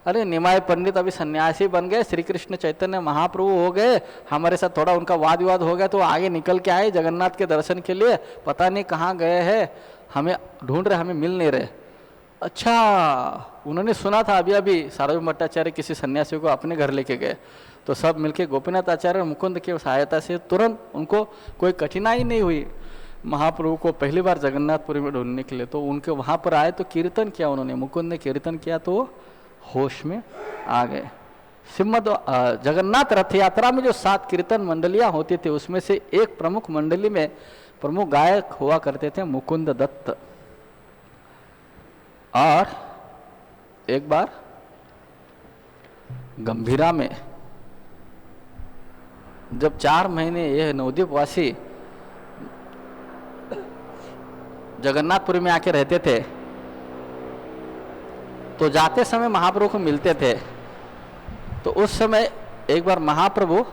अरे निमाय पंडित अभी सन्यासी बन गए, श्री कृष्ण चैतन्य महाप्रभु हो गए, हमारे साथ थोड़ा उनका वाद विवाद हो गया तो आगे निकल के आए जगन्नाथ के दर्शन के लिए, पता नहीं कहाँ गए हैं, हमें ढूंढ रहे, हमें मिल नहीं रहे। अच्छा, उन्होंने सुना था अभी अभी सार्वभौम भट्टाचार्य किसी सन्यासी को अपने घर लेके गए, तो सब मिलके गोपीनाथ आचार्य और मुकुंद की सहायता से तुरंत उनको कोई कठिनाई नहीं हुई महाप्रभु को पहली बार जगन्नाथपुरी में ढूंढने के लिए। तो उनके वहाँ पर आए तो कीर्तन किया उन्होंने, मुकुंद ने कीर्तन किया तो वो होश में आ गए। श्रीमद जगन्नाथ रथ यात्रा में जो 7 कीर्तन मंडलियाँ होती थी उसमें से एक प्रमुख मंडली में प्रमुख गायक हुआ करते थे मुकुंद दत्त। और एक बार गंभीरा में जब 4 महीने ये नवद्वीपवासी जगन्नाथपुरी में आके रहते थे तो जाते समय महाप्रभु को मिलते थे। तो उस समय एक बार महाप्रभु,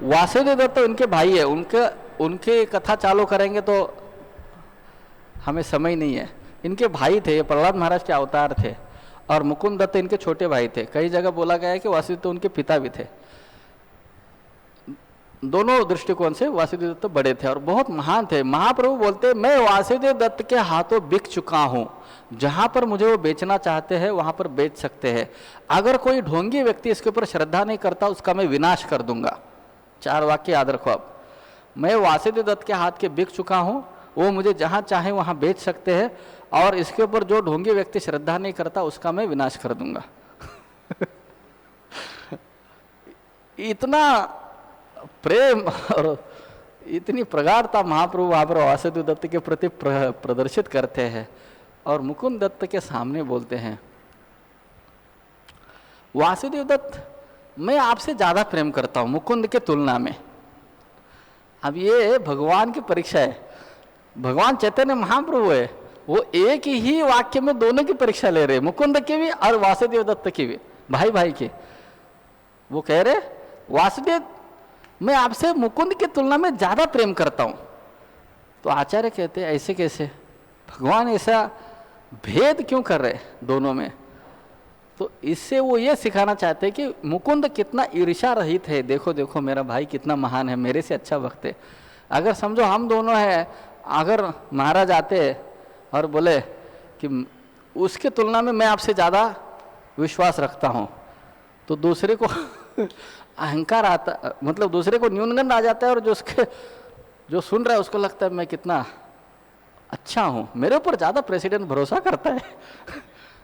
वासुदेव दत्त तो इनके भाई है, उनके कथा चालू करेंगे तो हमें समय नहीं है। इनके भाई थे, ये प्रहलाद महाराज के अवतार थे, और मुकुंद दत्त इनके छोटे भाई थे। कई जगह बोला गया है कि वासुदेव तो उनके पिता भी थे। दोनों दृष्टिकोण से वासुदेव दत्त बड़े थे और बहुत महान थे। महाप्रभु बोलते, मैं वासुदेव दत्त के हाथों बिक चुका हूं, जहां पर मुझे वो बेचना चाहते हैं वहां पर बेच सकते हैं। अगर कोई ढोंगी व्यक्ति इसके ऊपर श्रद्धा नहीं करता उसका मैं विनाश कर दूंगा। 4 वाक्य याद रखो अब। मैं वासुदेव दत्त के हाथ के बिक चुका हूं, वो मुझे जहां चाहे वहां बेच सकते हैं, और इसके ऊपर जो ढोंगी व्यक्ति श्रद्धा नहीं करता उसका मैं विनाश कर दूंगा। इतना प्रेम और इतनी प्रगाढ़ता महाप्रभु वहां पर वासुदेव दत्त के प्रति प्रदर्शित करते हैं। और मुकुंद दत्त के सामने बोलते हैं, वासुदेव दत्त मैं आपसे ज्यादा प्रेम करता हूं मुकुंद के तुलना में। अब ये भगवान की परीक्षा है। भगवान चैतन्य महाप्रभु है, वो एक ही वाक्य में दोनों की परीक्षा ले रहे, मुकुंद की भी और वासुदेव दत्त की भी, भाई भाई की। वो कह रहे, वासुदेव मैं आपसे मुकुंद की तुलना में ज्यादा प्रेम करता हूं। तो आचार्य कहते हैं, ऐसे कैसे? भगवान ऐसा भेद क्यों कर रहे दोनों में? तो इससे वो ये सिखाना चाहते हैं कि मुकुंद कितना ईर्ष्या रहित है। देखो देखो मेरा भाई कितना महान है, मेरे से अच्छा भक्त है। अगर समझो हम दोनों हैं, अगर महाराज आते और बोले कि उसके तुलना में मैं आपसे ज़्यादा विश्वास रखता हूँ, तो दूसरे को अहंकार आता, मतलब दूसरे को न्यूनगंड आ जाता है, और जो सुन रहा है उसको लगता है मैं कितना अच्छा हूँ, मेरे ऊपर ज़्यादा प्रेसिडेंट भरोसा करता है,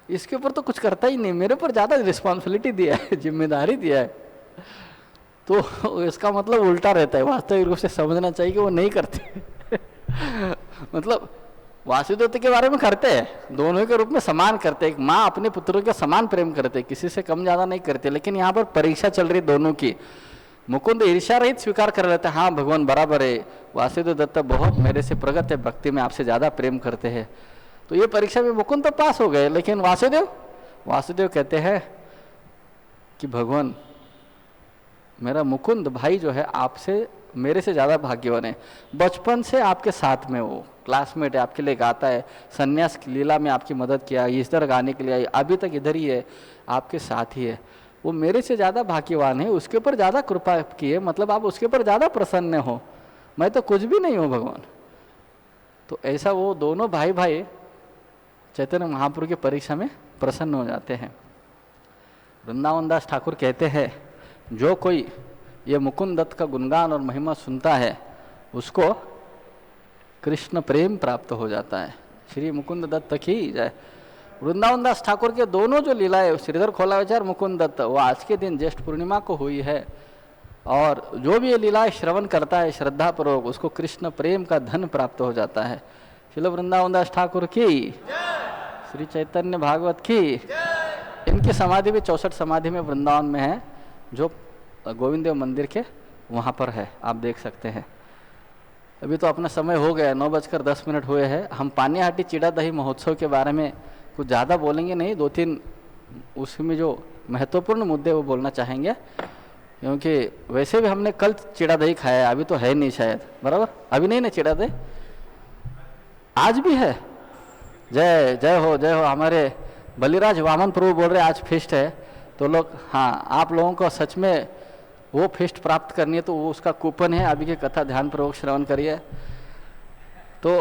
इसके ऊपर तो कुछ करता ही नहीं, मेरे ऊपर ज़्यादा रिस्पॉन्सिबिलिटी दिया है, जिम्मेदारी दिया है। तो इसका मतलब उल्टा रहता है। वास्तविक रूप से समझना चाहिए कि वो नहीं करते। मतलब वासुदेव के बारे में करते हैं, दोनों के रूप में समान करते हैं। एक माँ अपने पुत्रों के समान प्रेम करते, किसी से कम ज़्यादा नहीं करते। लेकिन यहाँ पर परीक्षा चल रही दोनों की। मुकुंद ईर्ष्या रहित स्वीकार कर लेते हैं, हाँ भगवान बराबर है, वासुदेव दत्त बहुत मेरे से प्रगत है, भक्ति में आपसे ज़्यादा प्रेम करते हैं। तो ये परीक्षा में मुकुंद तो पास हो गए, लेकिन वासुदेव कहते हैं कि भगवान मेरा मुकुंद भाई जो है आपसे मेरे से ज़्यादा भाग्यवान है। बचपन से आपके साथ में, वो क्लासमेट है, आपके लिए गाता है, संन्यास लीला में आपकी मदद किया, इस तरह गाने के लिए अभी तक इधर ही है, आपके साथ ही है। वो मेरे से ज़्यादा भाग्यवान है, उसके ऊपर ज़्यादा कृपा की है, मतलब आप उसके ऊपर ज़्यादा प्रसन्न हो, मैं तो कुछ भी नहीं हूँ भगवान। तो ऐसा वो दोनों भाई भाई चैतन्य महाप्रभु की परीक्षा में प्रसन्न हो जाते हैं। वृंदावन दास ठाकुर कहते हैं, जो कोई ये मुकुंद दत्त का गुणगान और महिमा सुनता है उसको कृष्ण प्रेम प्राप्त हो जाता है। श्री मुकुंद दत्त की जय। वृंदावन दास ठाकुर के दोनों जो लीलाएं, श्रीधर खोलाचार मुकुंद दत्त, वो आज के दिन ज्येष्ठ पूर्णिमा को हुई है। और जो भी ये लीलाएं श्रवण करता है श्रद्धापूर्वक, उसको कृष्ण प्रेम का धन प्राप्त हो जाता है। श्रील वृंदावन दास ठाकुर की, श्री चैतन्य भागवत की। इनकी समाधि भी 64 समाधि में वृंदावन में है, जो गोविंद देव मंदिर के वहाँ पर है, आप देख सकते हैं। अभी तो अपना समय हो गया, 9:10 हुए हैं। हम पानीहाटी चिड़ा दही महोत्सव के बारे में कुछ ज़्यादा बोलेंगे नहीं, 2-3 उसमें जो महत्वपूर्ण मुद्दे वो बोलना चाहेंगे। क्योंकि वैसे भी हमने कल चिड़ा दही खाया है, अभी तो है नहीं शायद, बराबर? अभी नहीं ना चिड़ा दही, आज भी है। जय जय हो, जय हो। हमारे बलिराज वामन प्रभु बोल रहे आज फेस्ट है, तो लोग, हाँ, आप लोगों को सच में वो फेस्ट प्राप्त करनी है तो वो उसका कूपन है, अभी की कथा ध्यानपूर्वक श्रवण करिए। तो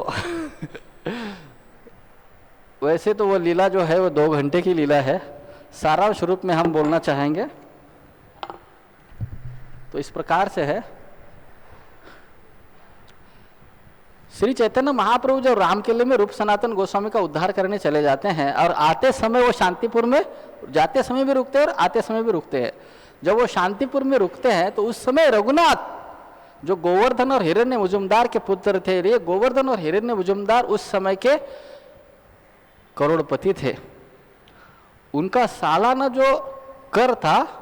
वैसे तो वो लीला जो है वो 2 घंटे की लीला है, सारांश रूप में हम बोलना चाहेंगे तो इस प्रकार से है। श्री चैतन्य महाप्रभु जब रामकिले में रूप सनातन गोस्वामी का उद्धार करने चले जाते हैं, और आते समय वो शांतिपुर में, जाते समय भी रुकते हैं और आते समय भी रुकते हैं। जब वो शांतिपुर में रुकते हैं तो उस समय रघुनाथ, जो गोवर्धन और हिरण्य मुजुमदार के पुत्र थे, ये गोवर्धन और हिरण्य मुजुमदार उस समय के करोड़पति थे। उनका सालाना जो कर था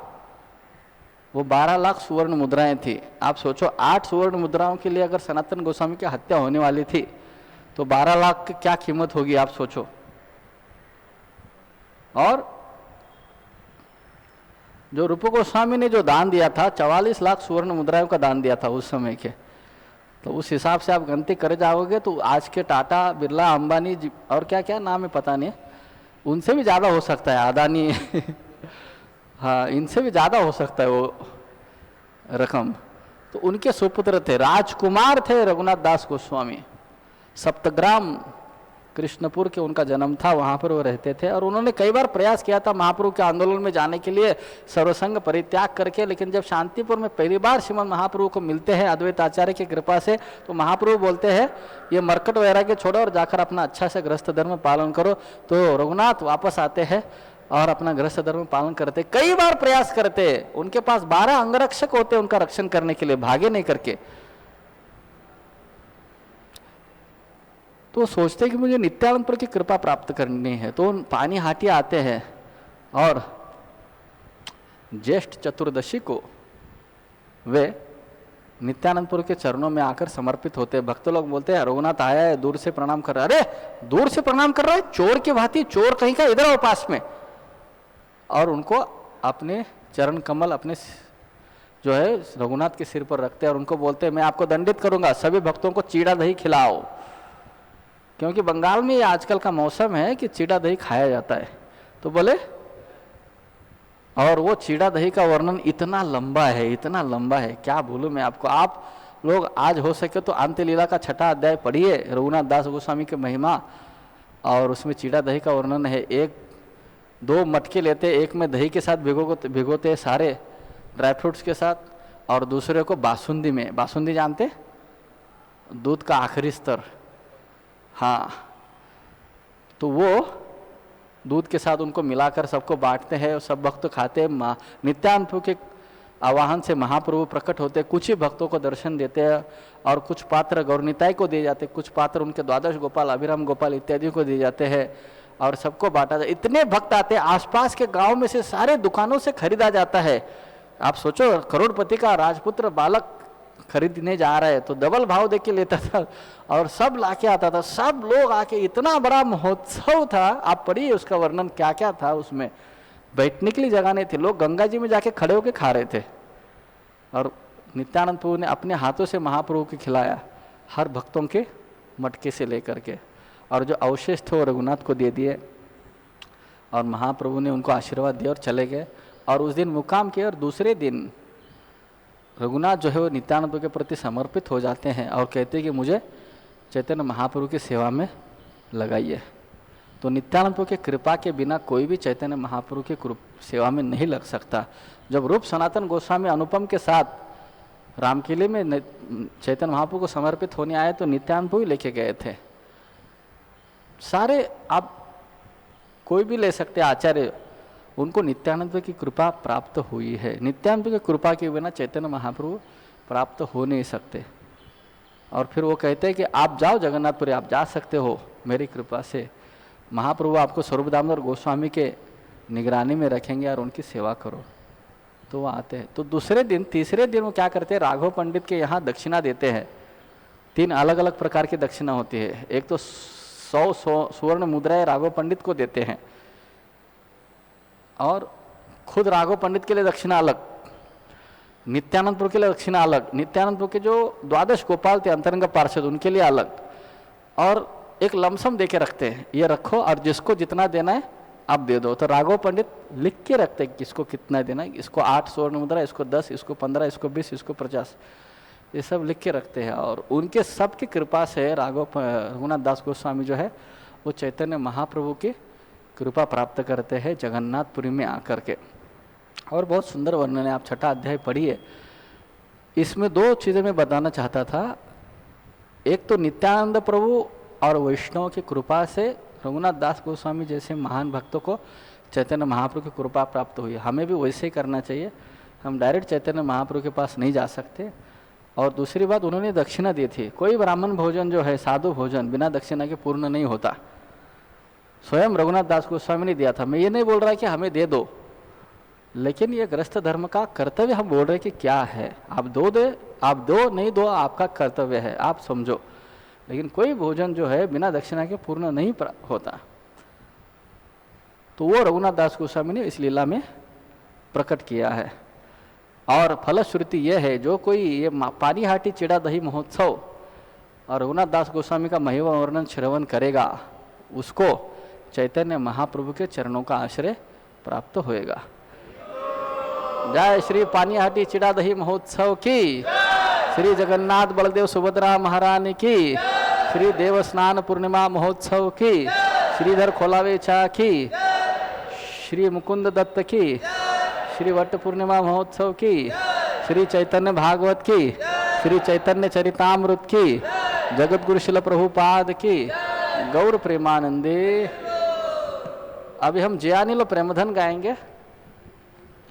वो 12 लाख सुवर्ण मुद्राएं थी। आप सोचो, 8 सुवर्ण मुद्राओं के लिए अगर सनातन गोस्वामी की हत्या होने वाली थी तो 12 लाख की क्या कीमत होगी, आप सोचो। और जो रूप गोस्वामी ने जो दान दिया था, 44 लाख सुवर्ण मुद्राओं का दान दिया था उस समय के, तो उस हिसाब से आप गिनती करे जाओगे तो आज के टाटा, बिरला, अंबानी और क्या क्या नाम है पता नहीं, उनसे भी ज़्यादा हो सकता है, अदानी हाँ, इनसे भी ज़्यादा हो सकता है वो रकम। तो उनके सुपुत्र थे, राजकुमार थे रघुनाथ दास गोस्वामी। सप्तग्राम कृष्णपुर के उनका जन्म था, वहाँ पर वो रहते थे। और उन्होंने कई बार प्रयास किया था महाप्रभु के आंदोलन में जाने के लिए, सर्वसंग परित्याग करके, लेकिन जब शांतिपुर में पहली बार श्रीमद महाप्रभु को मिलते हैं अद्वैत आचार्य की कृपा से, तो महाप्रभु बोलते हैं ये मरकट वैराग्य छोड़ो और जाकर अपना अच्छा से गृहस्थ धर्म पालन करो। तो रघुनाथ वापस आते हैं और अपना गृहस्थ धर्म पालन करते, कई बार प्रयास करते। उनके पास 12 अंगरक्षक होते उनका रक्षण करने के लिए, भागे नहीं करके। तो सोचते कि मुझे नित्यानंदपुर की कृपा प्राप्त करनी है, तो पानी हाटिया आते हैं और ज्येष्ठ चतुर्दशी को वे नित्यानंदपुर के चरणों में आकर समर्पित होते हैं। भक्त लोग बोलते हैं रघुनाथ आया है, दूर से प्रणाम कर रहा है। अरे दूर से प्रणाम कर रहा है, चोर की भांति, चोर कहीं का, इधर आओ पास में। और उनको अपने चरण कमल अपने जो है रघुनाथ के सिर पर रखते हैं और उनको बोलते हैं मैं आपको दंडित करूंगा, सभी भक्तों को चीड़ा दही खिलाओ। क्योंकि बंगाल में ये आजकल का मौसम है कि चीड़ा दही खाया जाता है। तो बोले, और वो चीड़ा दही का वर्णन इतना लंबा है, इतना लंबा है, क्या बोलूं मैं आपको। आप लोग आज हो सके तो अंत्य लीला का 6ठा अध्याय पढ़िए, रघुनाथ दास गोस्वामी की महिमा, और उसमें चीड़ा दही का वर्णन है। 1-2 मटके लेते, एक में दही के साथ भिगोते सारे ड्राई फ्रूट्स के साथ, और दूसरे को बासुंदी में, बासुंदी जानते, दूध का आखिरी स्तर, हाँ, तो वो दूध के साथ उनको मिलाकर सबको बांटते हैं और सब भक्त खाते हैं। नित्यानंद के आवाहन से महाप्रभु प्रकट होते, कुछ ही भक्तों को दर्शन देते हैं और कुछ पात्र गौरनिताई को दिए जाते, कुछ पात्र उनके द्वादश गोपाल, अभिराम गोपाल इत्यादि को दिए जाते हैं और सबको बांटा जाए। इतने भक्त आते हैं, आसपास के गांव में से सारे दुकानों से खरीदा जाता है। आप सोचो, करोड़पति का राजपुत्र बालक खरीदने जा रहा है तो डबल भाव दे के लेता था और सब लाके आता था, सब लोग आके, इतना बड़ा महोत्सव था। आप पढ़िए उसका वर्णन, क्या क्या था उसमें। बैठने के लिए जगह नहीं थी, लोग गंगा जी में जाके खड़े होके खा रहे थे। और नित्यानंद प्रभु ने अपने हाथों से महाप्रभु को खिलाया, हर भक्तों के मटके से लेकर के, और जो अवशेष थे वो रघुनाथ को दे दिए। और महाप्रभु ने उनको आशीर्वाद दिया और चले गए। और उस दिन मुकाम किया और दूसरे दिन रघुनाथ जो है वो नित्यानंद के प्रति समर्पित हो जाते हैं और कहते हैं कि मुझे चैतन्य महाप्रभु की सेवा में लगाइए। तो नित्यानंद की कृपा के बिना कोई भी चैतन्य महाप्रभु की सेवा में नहीं लग सकता। जब रूप सनातन गोस्वामी अनुपम के साथ रामकिले में चैतन्य महाप्रभु को समर्पित होने आए तो नित्यानंद ही लेके गए थे। सारे आप कोई भी ले सकते आचार्य, उनको नित्यानंद की कृपा प्राप्त हुई है। नित्यानंद की कृपा के बिना चैतन्य महाप्रभु प्राप्त हो नहीं सकते। और फिर वो कहते हैं कि आप जाओ जगन्नाथपुरी, आप जा सकते हो मेरी कृपा से। महाप्रभु आपको स्वरूप दामोदर गोस्वामी के निगरानी में रखेंगे और उनकी सेवा करो। तो वो आते हैं। तो दूसरे दिन, तीसरे दिन वो क्या करते हैं, राघव पंडित के यहाँ दक्षिणा देते हैं। 3 अलग अलग प्रकार की दक्षिणा होती है। एक तो 100 सुवर्ण मुद्राएं राघव पंडित को देते हैं और खुद राघव पंडित के लिए दक्षिणा अलग। नित्यानंद प्रभु के लिए दक्षिणा अलग, नित्यानंद प्रभु के जो द्वादश गोपाल थे अंतरंग पार्षद उनके लिए अलग, और एक लमसम दे के रखते हैं, ये रखो और जिसको जितना देना है आप दे दो। तो राघव पंडित लिख के रखते हैं किसको कितना देना है, इसको 8 स्वर्ण मुद्रा, इसको 10, इसको 15, इसको 20, इसको 50, ये सब लिख के रखते हैं। और उनके सबकी कृपा से रघुनाथ दास गोस्वामी जो है वो चैतन्य महाप्रभु की कृपा प्राप्त करते हैं जगन्नाथपुरी में आकर के। और बहुत सुंदर वर्णन है, आप 6ठा अध्याय पढ़िए। इसमें 2 चीज़ें मैं बताना चाहता था। एक तो नित्यानंद प्रभु और वैष्णव की कृपा से रघुनाथ दास गोस्वामी जैसे महान भक्तों को चैतन्य महाप्रभु की कृपा प्राप्त हुई, हमें भी वैसे ही करना चाहिए। हम डायरेक्ट चैतन्य महाप्रभु के पास नहीं जा सकते। और दूसरी बात, उन्होंने दक्षिणा दी थी। कोई ब्राह्मण भोजन जो है, साधु भोजन बिना दक्षिणा के पूर्ण नहीं होता। स्वयं रघुनाथ दास गोस्वामी ने दिया था। मैं ये नहीं बोल रहा कि हमें दे दो, लेकिन ये गृहस्थ धर्म का कर्तव्य हम बोल रहे कि क्या है, आप दो नहीं दो आपका कर्तव्य है, आप समझो। लेकिन कोई भोजन जो है बिना दक्षिणा के पूर्ण नहीं होता। तो वो रघुनाथ दास गोस्वामी ने इस लीला में प्रकट किया है। और फलश्रुति यह है, जो कोई ये पानीहाटी चिड़ा दही महोत्सव और रघुनाथ दास गोस्वामी का महिमा वर्णन श्रवण करेगा, उसको चैतन्य महाप्रभु के चरणों का आश्रय प्राप्त होएगा। जय श्री पानीहाटी चिड़ा दही महोत्सव की, श्री जगन्नाथ बलदेव सुभद्रा महारानी की, श्री देव स्नान पूर्णिमा महोत्सव की, श्रीधर खोलावेचा की, श्री मुकुंद दत्त की, श्री वट पूर्णिमा महोत्सव की, श्री चैतन्य भागवत की, श्री चैतन्य चरितामृत की, जगत गुरु शिल प्रभुपाद की, गौर प्रेमानंदे। अभी हम जयानिल प्रेमधन गाएंगे,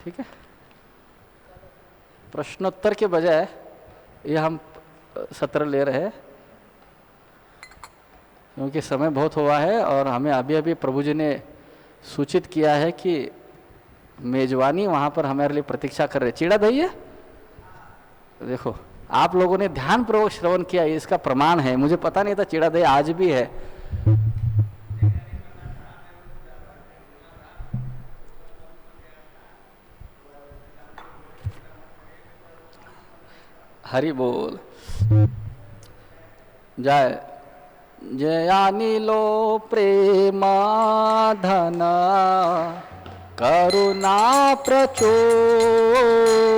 ठीक है। प्रश्नोत्तर के बजाय ये हम सत्र ले रहे हैं, क्योंकि समय बहुत हुआ है और हमें अभी अभी प्रभु जी ने सूचित किया है कि मेजबानी वहाँ पर हमारे लिए प्रतीक्षा कर रहे। चिड़ा दही है, देखो आप लोगों ने ध्यान पूर्वक श्रवण किया, इसका प्रमाण है। मुझे पता नहीं था चिड़ा दही आज भी है। हरि बोल। जय जयानिलो प्रेम धन करुणा प्रचोर